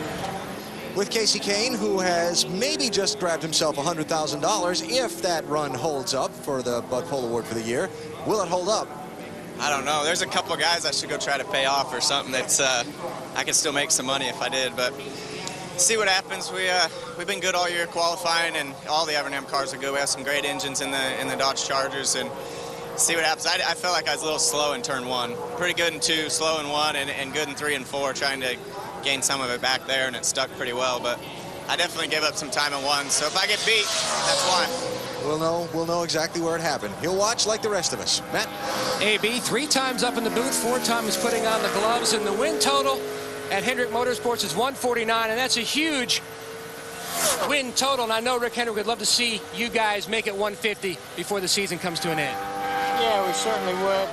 With Casey Kane, who has maybe just grabbed himself $100,000 if that run holds up for the Bud Pole Award for the year. Will it hold up? I don't know. There's a couple of guys I should go try to pay off or something that's I could still make some money if I did, but see what happens. We've been good all year qualifying, and all the Evernham cars are good. We have some great engines in the Dodge Chargers, and see what happens. I felt like I was a little slow in turn 1. Pretty good in 2, slow in 1, and good in 3 and 4, trying to gain some of it back there, and it stuck pretty well. But I definitely gave up some time in 1, so if I get beat, that's why. We'll know exactly where it happened. He'll watch like the rest of us. Matt? AB 3 times up in the booth, 4 times putting on the gloves, and the win total at Hendrick Motorsports is 149, and that's a huge win total. And I know Rick Hendrick would love to see you guys make it 150 before the season comes to an end. Yeah, we certainly would.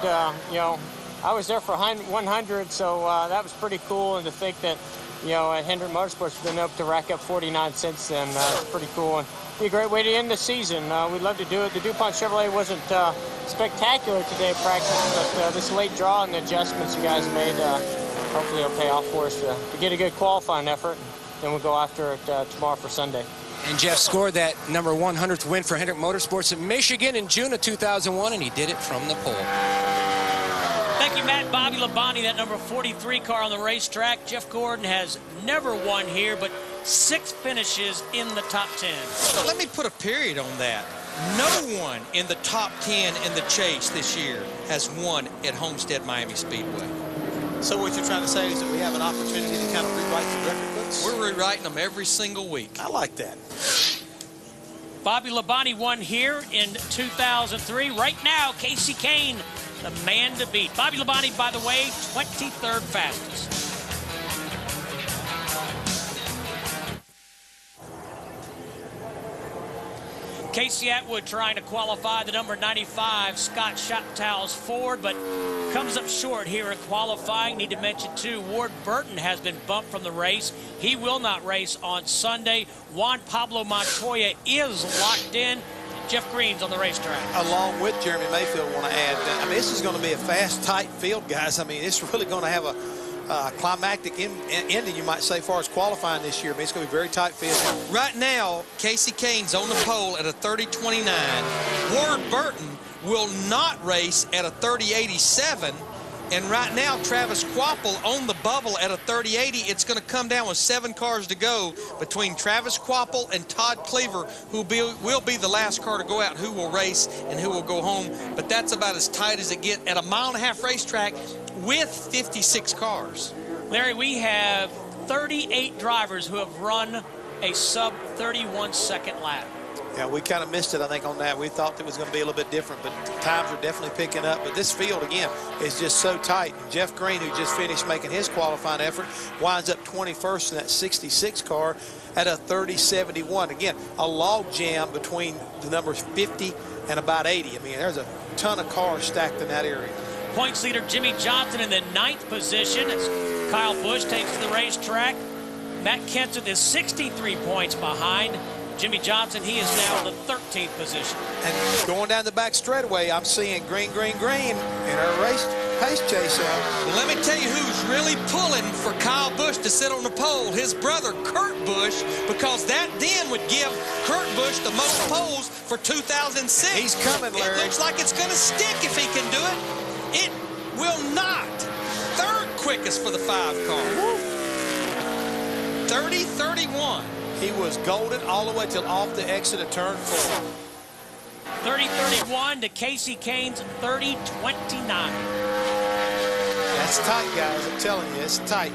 You know, I was there for 100, so that was pretty cool. And to think that, you know, at Hendrick Motorsports we've been able to rack up 49 since then, it's pretty cool. And it'd be a great way to end the season. We'd love to do it. The DuPont Chevrolet wasn't spectacular today at practice, but this late draw and the adjustments you guys made, hopefully it'll pay off for us to get a good qualifying effort. Then we'll go after it tomorrow for Sunday. And Jeff scored that number 100th win for Hendrick Motorsports in Michigan in June of 2001, and he did it from the pole. Thank you, Matt. Bobby Labonte, that number 43 car on the racetrack. Jeff Gordon has never won here, but 6 finishes in the top 10. But let me put a period on that. No one in the top 10 in the chase this year has won at Homestead-Miami Speedway. So what you're trying to say is that we have an opportunity to kind of rewrite the record books? We're rewriting them every single week. I like that. Bobby Labonte won here in 2003. Right now, Casey Kane, the man to beat. Bobby Labonte, by the way, 23rd fastest. Casey Atwood trying to qualify the number 95 Scott Shoptow's Ford, but comes up short here in qualifying. Need to mention, too, Ward Burton has been bumped from the race. He will not race on Sunday. Juan Pablo Montoya is locked in. Jeff Green's on the racetrack. Along with Jeremy Mayfield, want to add that. I mean, this is going to be a fast, tight field, guys. I mean, it's really going to have a climactic ending, you might say, as far as qualifying this year. I mean, it's going to be a very tight field. Right now, Casey Kane's on the pole at a 30.29. Ward Burton will not race at a 30.87. And right now, Travis Quapple on the bubble at a 30.80. It's going to come down with 7 cars to go between Travis Quapple and Todd Cleaver, who will be the last car to go out, who will race and who will go home. But that's about as tight as it gets at a 1.5-mile racetrack with 56 cars. Larry, we have 38 drivers who have run a sub-31-second lap. Yeah, we kind of missed it, I think, on that. We thought it was going to be a little bit different, but times are definitely picking up. But this field, again, is just so tight. Jeff Green, who just finished making his qualifying effort, winds up 21st in that 66 car at a 30.71. Again, a log jam between the numbers 50 and about 80. I mean, there's a ton of cars stacked in that area. Points leader Jimmy Johnson in the 9th position as Kyle Busch takes to the racetrack. Matt Kenseth is 63 points behind Jimmy Johnson. He is now in the 13th position. And going down the back straightaway, I'm seeing green, green, green in our race pace chase. Well, let me tell you who's really pulling for Kyle Busch to sit on the pole. His brother, Kurt Busch, because that then would give Kurt Busch the most poles for 2006. He's coming, Larry. It looks like it's going to stick if he can do it. It will not. 3rd quickest for the 5 car. 30.31. He was golden all the way till off the exit of turn 4. 30-31 to Casey Kane's 30-29. That's tight, guys. I'm telling you, it's tight.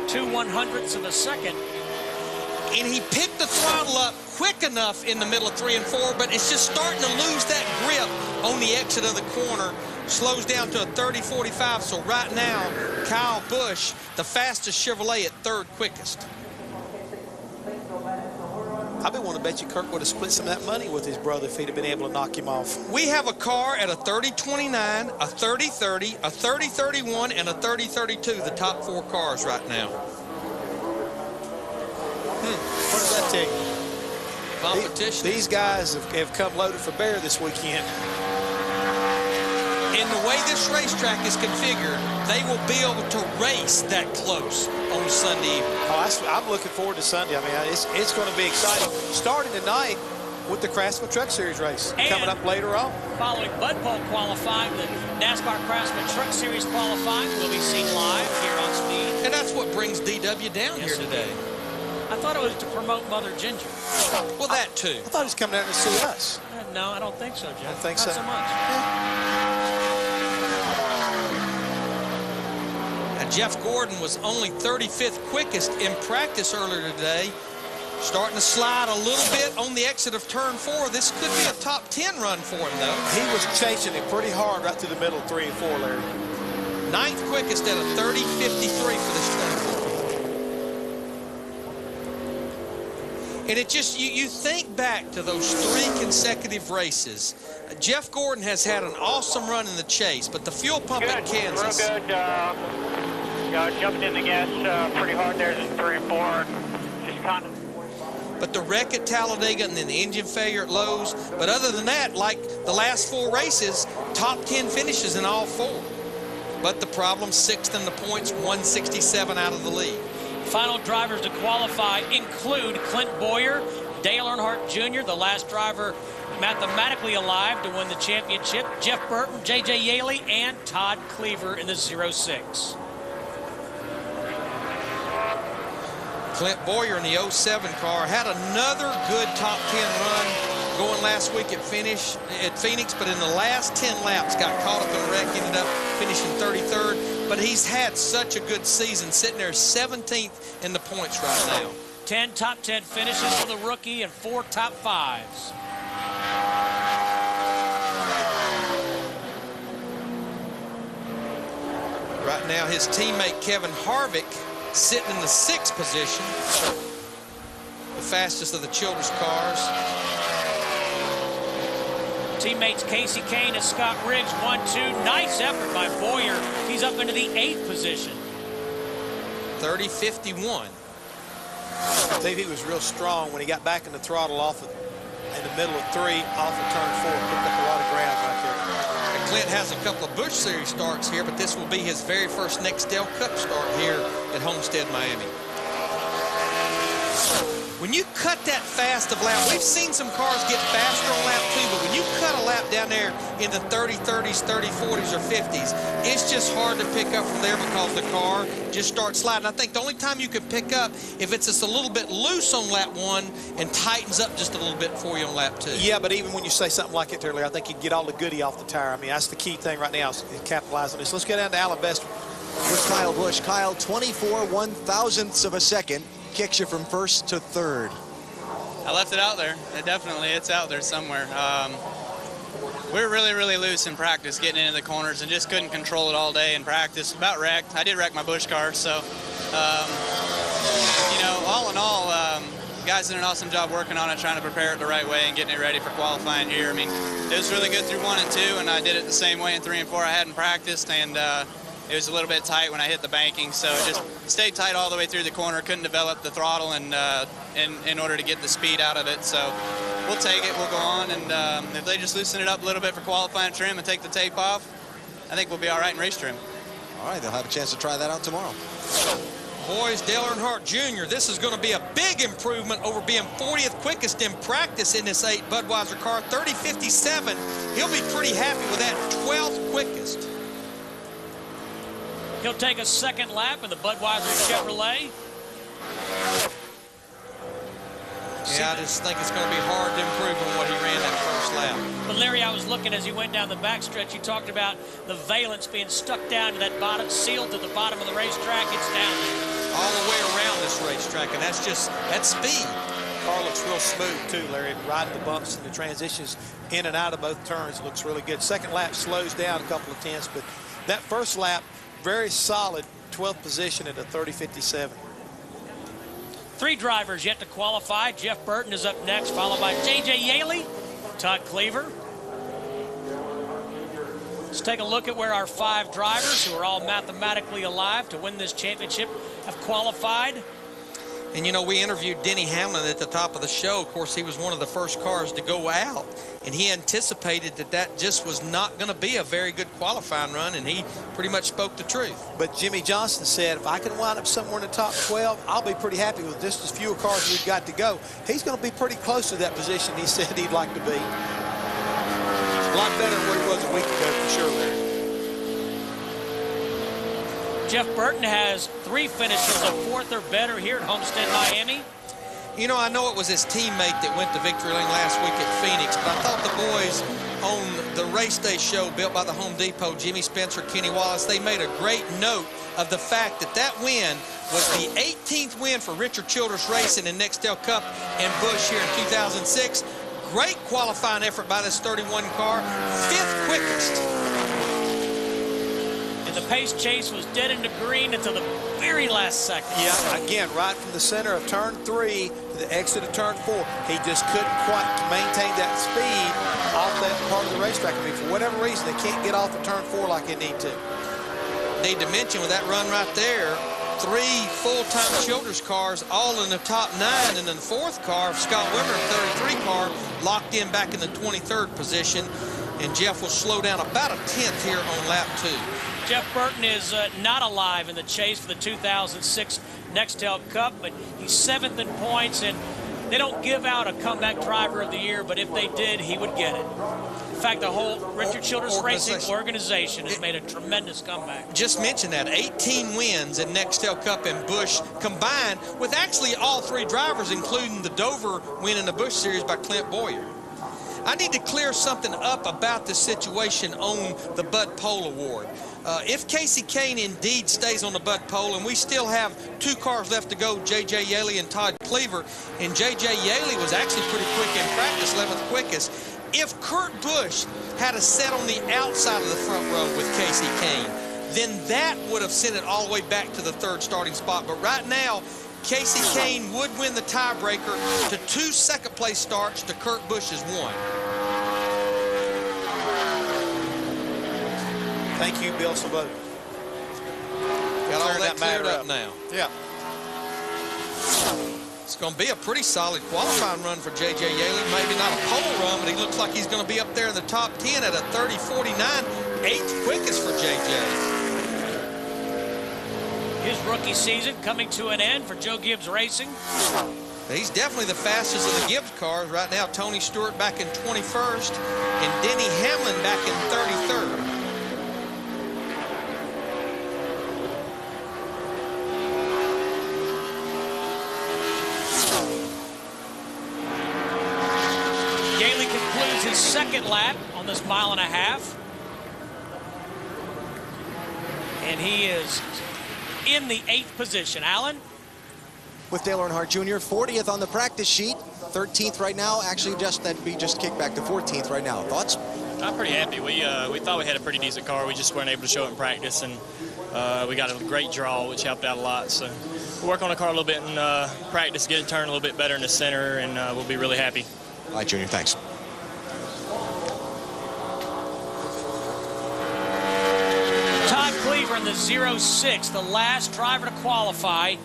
2/100ths of a second. And he picked the throttle up quick enough in the middle of 3 and 4, but it's just starting to lose that grip on the exit of the corner. Slows down to a 30-45. So right now, Kyle Busch, the fastest Chevrolet at 3rd quickest. I've been wanting to bet you Kirk would have split some of that money with his brother if he'd have been able to knock him off. We have a car at a 30-29, a 30-30, a 30-31, and a 30-32, the top 4 cars right now. What does that tell you? Competition. These guys have come loaded for bear this weekend. And the way this racetrack is configured, they will be able to race that close on Sunday evening. Oh, I'm looking forward to Sunday. I mean, it's going to be exciting. Starting tonight with the Craftsman Truck Series race coming up later on. Following Bud Pole qualifying, the NASCAR Craftsman Truck Series qualifying will be seen live here on Speed. And that's what brings DW down here today. I thought it was to promote Mother Ginger. Well, that too. I thought he was coming down to see us. No, I don't think so, Jeff. I don't think Not so. so much. Now, Jeff Gordon was only 35th quickest in practice earlier today. Starting to slide a little bit on the exit of turn 4. This could be a top 10 run for him, though. He was chasing it pretty hard right through the middle of 3 and 4, Larry. 9th quickest at a 30-53 for this 24. And it just, you think back to those 3 consecutive races. Jeff Gordon has had an awesome run in the chase, but the fuel pump at Kansas. Real good. Jumping in the gas pretty hard there in 3 and 4. Just kind of. But the wreck at Talladega and then the engine failure at Lowe's. But other than that, like the last 4 races, top 10 finishes in all 4. But the problem, 6th in the points, 167 out of the lead. Final drivers to qualify include Clint Boyer, Dale Earnhardt Jr., the last driver mathematically alive to win the championship, Jeff Burton, J.J. Yaley, and Todd Cleaver in the 06. Clint Boyer in the 07 car had another good top 10 run going last week at Phoenix, but in the last 10 laps got caught up in a wreck, ended up finishing 33rd. But he's had such a good season, sitting there 17th in the points right now. 10 top 10 finishes for the rookie and 4 top 5s. Right now, his teammate Kevin Harvick sitting in the 6th position, the fastest of the Childress cars. Teammates Casey Kane and Scott Riggs 1-2. Nice effort by Boyer. He's up into the 8th position. 30-51. I think he was real strong when he got back in the throttle off of, in the middle of 3 off of turn 4. Picked up a lot of ground right there. And Clint has a couple of Busch Series starts here, but this will be his very first Nextel Cup start here at Homestead-Miami. When you cut that fast of lap, we've seen some cars get faster on lap 2, but when you cut a lap down there in the 30-30s, 30-40s, or 50s, it's just hard to pick up from there because the car just starts sliding. I think the only time you can pick up if it's just a little bit loose on lap 1 and tightens up just a little bit for you on lap 2. Yeah, but even when you say something like it earlier, I think you can get all the goodie off the tire. I mean, that's the key thing right now is capitalize on this. Let's get down to Alan Bester. With Kyle Busch. Kyle, 24/1000ths of a second. Kicks you from 1st to 3rd. I left it out there. It's out there somewhere. We were really, really loose in practice getting into the corners and just couldn't control it all day in practice. About wrecked. I did wreck my Busch car, so, you know, all in all, guys did an awesome job working on it, trying to prepare it the right way and getting it ready for qualifying here. I mean, it was really good through 1 and 2, and I did it the same way in 3 and 4 I hadn't practiced, and it was a little bit tight when I hit the banking, so it just stayed tight all the way through the corner. Couldn't develop the throttle and in order to get the speed out of it. So we'll take it, we'll go on, and if they just loosen it up a little bit for qualifying trim and take the tape off, I think we'll be all right in race trim. All right, they'll have a chance to try that out tomorrow. Boys, Dale Earnhardt Jr., this is going to be a big improvement over being 40th quickest in practice in this 8 Budweiser car. 30-57, he'll be pretty happy with that. 12th quickest. He'll take a second lap in the Budweiser Chevrolet. Yeah, I just think it's going to be hard to improve on what he ran that first lap. But Larry, I was looking as he went down the backstretch. You talked about the valence being stuck down to that bottom, sealed to the bottom of the racetrack. It's down there. All the way around this racetrack, and that's speed. Car looks real smooth too, Larry. Riding the bumps and the transitions in and out of both turns looks really good. Second lap slows down a couple of tenths, but that first lap, very solid 12th position at a 30.57. 3 drivers yet to qualify. Jeff Burton is up next, followed by J.J. Yaley, Todd Cleaver. Let's take a look at where our 5 drivers, who are all mathematically alive to win this championship, have qualified. And, you know, we interviewed Denny Hamlin at the top of the show. Of course, he was one of the first cars to go out, and he anticipated that just was not going to be a very good qualifying run, and he pretty much spoke the truth. But Jimmy Johnson said, if I can wind up somewhere in the top 12, I'll be pretty happy with just as few cars we've got to go. He's going to be pretty close to that position he said he'd like to be. A lot better than what he was a week ago, for sure, Larry. Jeff Burton has 3 finishes of 4th or better here at Homestead-Miami. You know, I know it was his teammate that went to victory lane last week at Phoenix, but I thought the boys on the race day show built by the Home Depot, Jimmy Spencer, Kenny Wallace, they made a great note of the fact that that win was the 18th win for Richard Childress Racing in Nextel Cup and Busch here in 2006. Great qualifying effort by this 31 car, 5th quickest. And the pace chase was dead into green until the very last second. Yeah, again, right from the center of turn 3 to the exit of turn 4, he just couldn't quite maintain that speed off that part of the racetrack. I mean, for whatever reason, they can't get off of turn 4 like they need to. Need to mention with that run right there, 3 full-time Childress cars all in the top 9, and then the 4th car, Scott Wimmer, 33 car, locked in back in the 23rd position, and Jeff will slow down about a 10th here on lap 2. Jeff Burton is not alive in the chase for the 2006 Nextel Cup, but he's 7th in points, and they don't give out a comeback driver of the year, but if they did, he would get it. In fact, the whole Richard Childress Racing organization has made a tremendous comeback. Just mentioned that, 18 wins in Nextel Cup and Busch combined with actually all 3 drivers, including the Dover win in the Busch Series by Clint Boyer. I need to clear something up about the situation on the Bud Pole Award. If Casey Kane indeed stays on the Bud Pole, and we still have 2 cars left to go, J.J. Yaley and Todd Cleaver, and J.J. Yaley was actually pretty quick in practice, 11th quickest. If Kurt Busch had a set on the outside of the front row with Casey Kane, then that would have sent it all the way back to the 3rd starting spot. But right now, Casey Kane would win the tiebreaker to 2 second-place starts to Kurt Busch's 1. Thank you, Bill Sabota. Got all that cleared up now. Yeah. It's going to be a pretty solid qualifying run for J.J. Yaley. Maybe not a pole run, but he looks like he's going to be up there in the top 10 at a 30.49, 8th quickest for J.J. His rookie season coming to an end for Joe Gibbs Racing. He's definitely the fastest of the Gibbs cars. Right now, Tony Stewart back in 21st and Denny Hamlin back in 33rd. Yaley concludes his 2nd lap on this 1.5 miles. And he is in the 8th position. Alan? With Dale Earnhardt Jr., 40th on the practice sheet, 13th right now. Actually, that'd be just kicked back to 14th right now. Thoughts? I'm pretty happy. We thought we had a pretty decent car. We just weren't able to show it in practice, and we got a great draw, which helped out a lot. So we'll work on the car a little bit in practice, get it turned a little bit better in the center, and we'll be really happy. All right, Junior, thanks. Todd Cleaver in the 06, the last driver to qualify.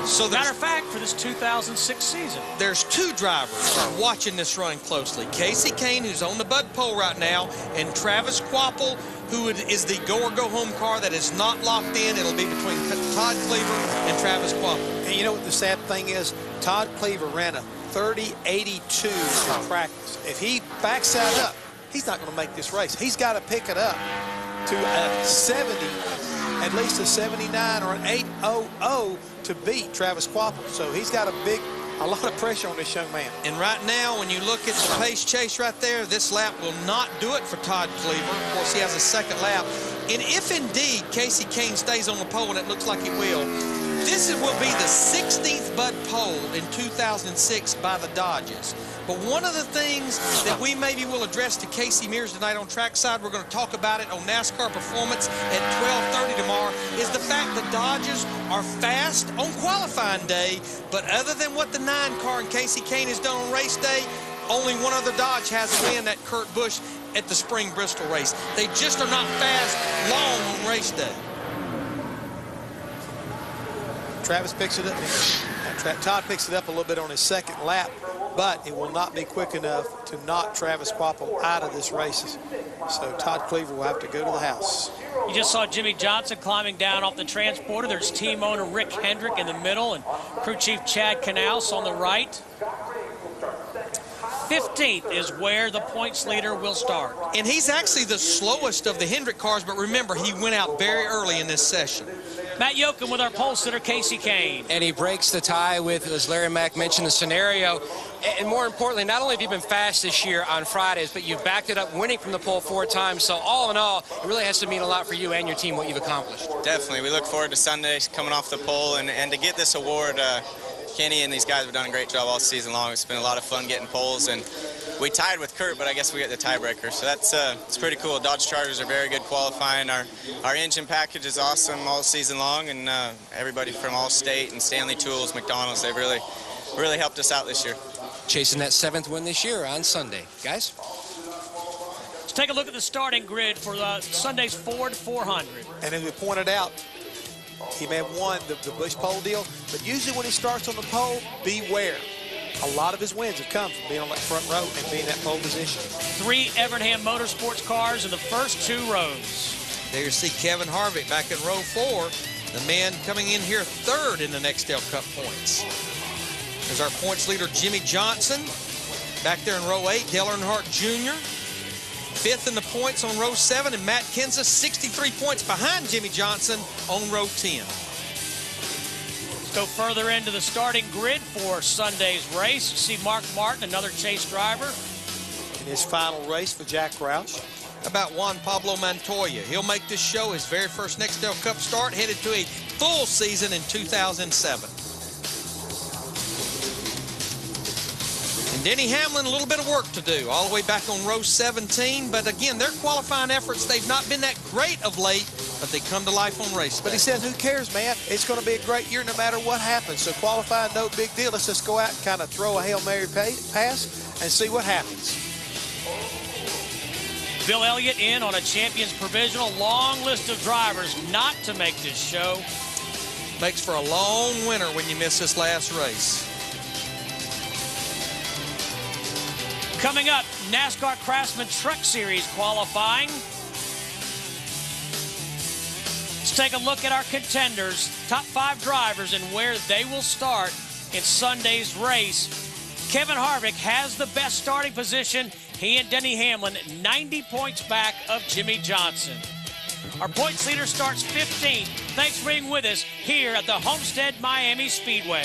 So matter of fact, for this 2006 season. There's 2 drivers watching this run closely. Casey Kane, who's on the Bud Pole right now, and Travis Quapple, who is the go-or-go-home car that is not locked in. It'll be between Todd Cleaver and Travis Quapple. And you know what the sad thing is? Todd Cleaver ran a 30.82 in practice. If he backs that up, he's not going to make this race. He's got to pick it up to a 70 at least a 79 or an 8.00 to beat Travis Quapple. So he's got a lot of pressure on this young man. And right now, when you look at the pace chase right there, this lap will not do it for Todd Cleaver. Of course, he has a second lap. And if indeed Casey Kane stays on the pole, and it looks like he will, this will be the 16th Bud pole in 2006 by the Dodgers. But one of the things that we maybe will address to Casey Mears tonight on trackside, we're going to talk about it on NASCAR Performance at 12:30 tomorrow, is the fact the Dodgers are fast on qualifying day, but other than what the 9 car and Casey Kane has done on race day, only one other Dodge has a win, that Kurt Busch at the Spring Bristol race. They just are not fast long on race day. Travis picks it up. Todd picks it up a little bit on his second lap, but it will not be quick enough to knock Travis Quapple out of this race. So Todd Cleaver will have to go to the house. You just saw Jimmy Johnson climbing down off the transporter. There's team owner Rick Hendrick in the middle and crew chief Chad Knaus on the right. 15th is where the points leader will start. And he's actually the slowest of the Hendrick cars, but remember, he went out very early in this session. Matt Yoakum with our pole sitter, Casey Kane. And he breaks the tie with, as Larry Mack mentioned, the scenario. And more importantly, not only have you been fast this year on Fridays, but you've backed it up winning from the pole 4 times. So all in all, it really has to mean a lot for you and your team what you've accomplished. Definitely. We look forward to Sunday coming off the pole and to get this award. Kenny and these guys have done a great job all season long. It's been a lot of fun getting poles, and we tied with Kurt, but I guess we get the tiebreaker. So that's it's pretty cool. Dodge Chargers are very good qualifying. Our engine package is awesome all season long, and everybody from Allstate and Stanley Tools, McDonald's, they've really helped us out this year. Chasing that 7th win this year on Sunday. Guys? Let's take a look at the starting grid for Sunday's Ford 400. And as we pointed out, he may have won the Busch pole deal, but usually when he starts on the pole, beware. A lot of his wins have come from being on that front row and being in that pole position. 3 Evernham Motorsports cars in the first 2 rows. There you see Kevin Harvick back in row 4, the man coming in here 3rd in the Nextel Cup points. There's our points leader, Jimmy Johnson. Back there in row 8, Dale Earnhardt Jr. 5th in the points on row 7, and Matt Kenseth 63 points behind Jimmy Johnson on row 10. Let's go further into the starting grid for Sunday's race. You see Mark Martin, another Chase driver. In his final race for Jack Roush. How about Juan Pablo Montoya? He'll make this show his very first Nextel Cup start, headed to a full season in 2007. And Denny Hamlin, a little bit of work to do, all the way back on row 17. But again, their qualifying efforts, they've not been that great of late, but they come to life on race day. But he says, who cares, man? It's going to be a great year no matter what happens. So qualifying, no big deal. Let's just go out and kind of throw a Hail Mary pass and see what happens. Bill Elliott in on a Champions Provisional. Long list of drivers not to make this show. Makes for a long winter when you miss this last race. Coming up, NASCAR Craftsman Truck Series qualifying. Let's take a look at our contenders, top 5 drivers, and where they will start in Sunday's race. Kevin Harvick has the best starting position. He and Denny Hamlin 90 points back of Jimmy Johnson. Our points leader starts 15th. Thanks for being with us here at the Homestead-Miami Speedway.